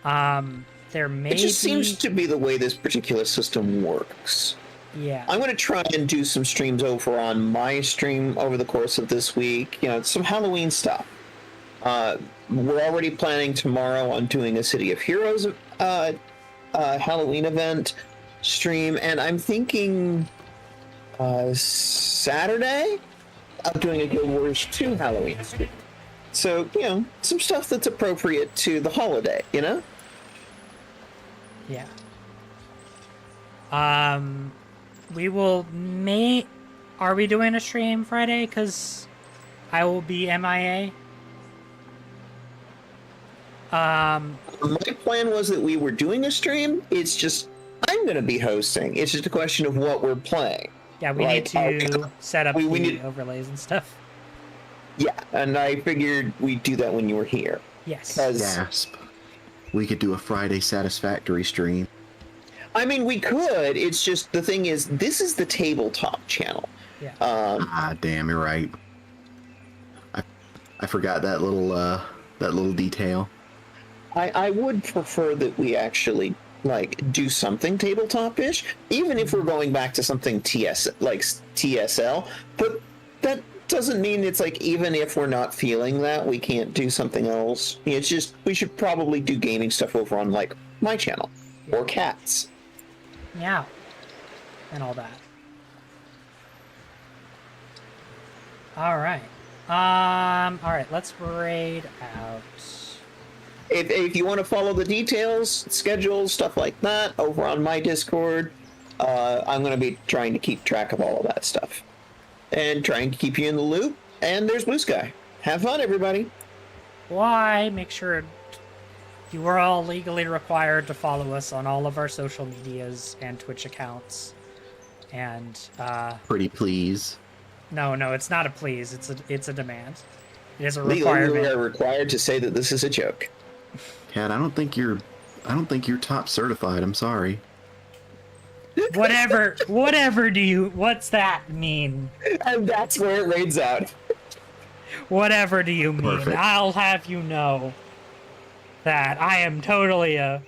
Speaker 1: There may
Speaker 2: It just
Speaker 1: be...
Speaker 2: seems to be the way this particular system works.
Speaker 1: Yeah.
Speaker 2: I'm going to try and do some streams over on my stream over the course of this week. You know, some Halloween stuff. We're already planning tomorrow on doing a City of Heroes Halloween event stream, and I'm thinking Saturday of doing a Guild Wars 2 Halloween stream. So, you know, some stuff that's appropriate to the holiday, you know?
Speaker 1: Yeah. We will Are we doing a stream Friday? Because I will be MIA.
Speaker 2: My plan was that we were doing a stream. It's just I'm going to be hosting. It's just a question of what we're playing.
Speaker 1: Yeah, we need to set up
Speaker 2: we
Speaker 1: the
Speaker 2: need
Speaker 1: overlays and stuff.
Speaker 2: Yeah, and I figured we'd do that when you were here.
Speaker 1: Yes.
Speaker 3: Gasp. We could do a Friday Satisfactory stream.
Speaker 2: I mean, we could. It's just the thing is, this is the tabletop channel.
Speaker 1: Yeah.
Speaker 3: Damn, you're right. I forgot that little detail.
Speaker 2: I would prefer that we actually do something tabletop-ish, even if we're going back to something TSL. But that doesn't mean it's even if we're not feeling that, we can't do something else. It's just we should probably do gaming stuff over on my channel or Cats.
Speaker 1: Meow. And all that. Alright. Alright, let's raid out.
Speaker 2: If you want to follow the details, schedules, stuff like that, over on my Discord, I'm going to be trying to keep track of all of that stuff. And trying to keep you in the loop. And there's Blue Sky. Have fun, everybody.
Speaker 1: Why? Make sure you are all legally required to follow us on all of our social medias and Twitch accounts. And,
Speaker 3: Pretty please.
Speaker 1: No, it's not a please. It's a demand. It is a
Speaker 2: Legally,
Speaker 1: requirement.
Speaker 2: we are required to say that this is a joke.
Speaker 3: Cat, I don't think you're top certified. I'm sorry.
Speaker 1: Whatever what's that mean?
Speaker 2: And that's where it rains out.
Speaker 1: Whatever do you mean?
Speaker 3: Perfect.
Speaker 1: I'll have you know that I am totally a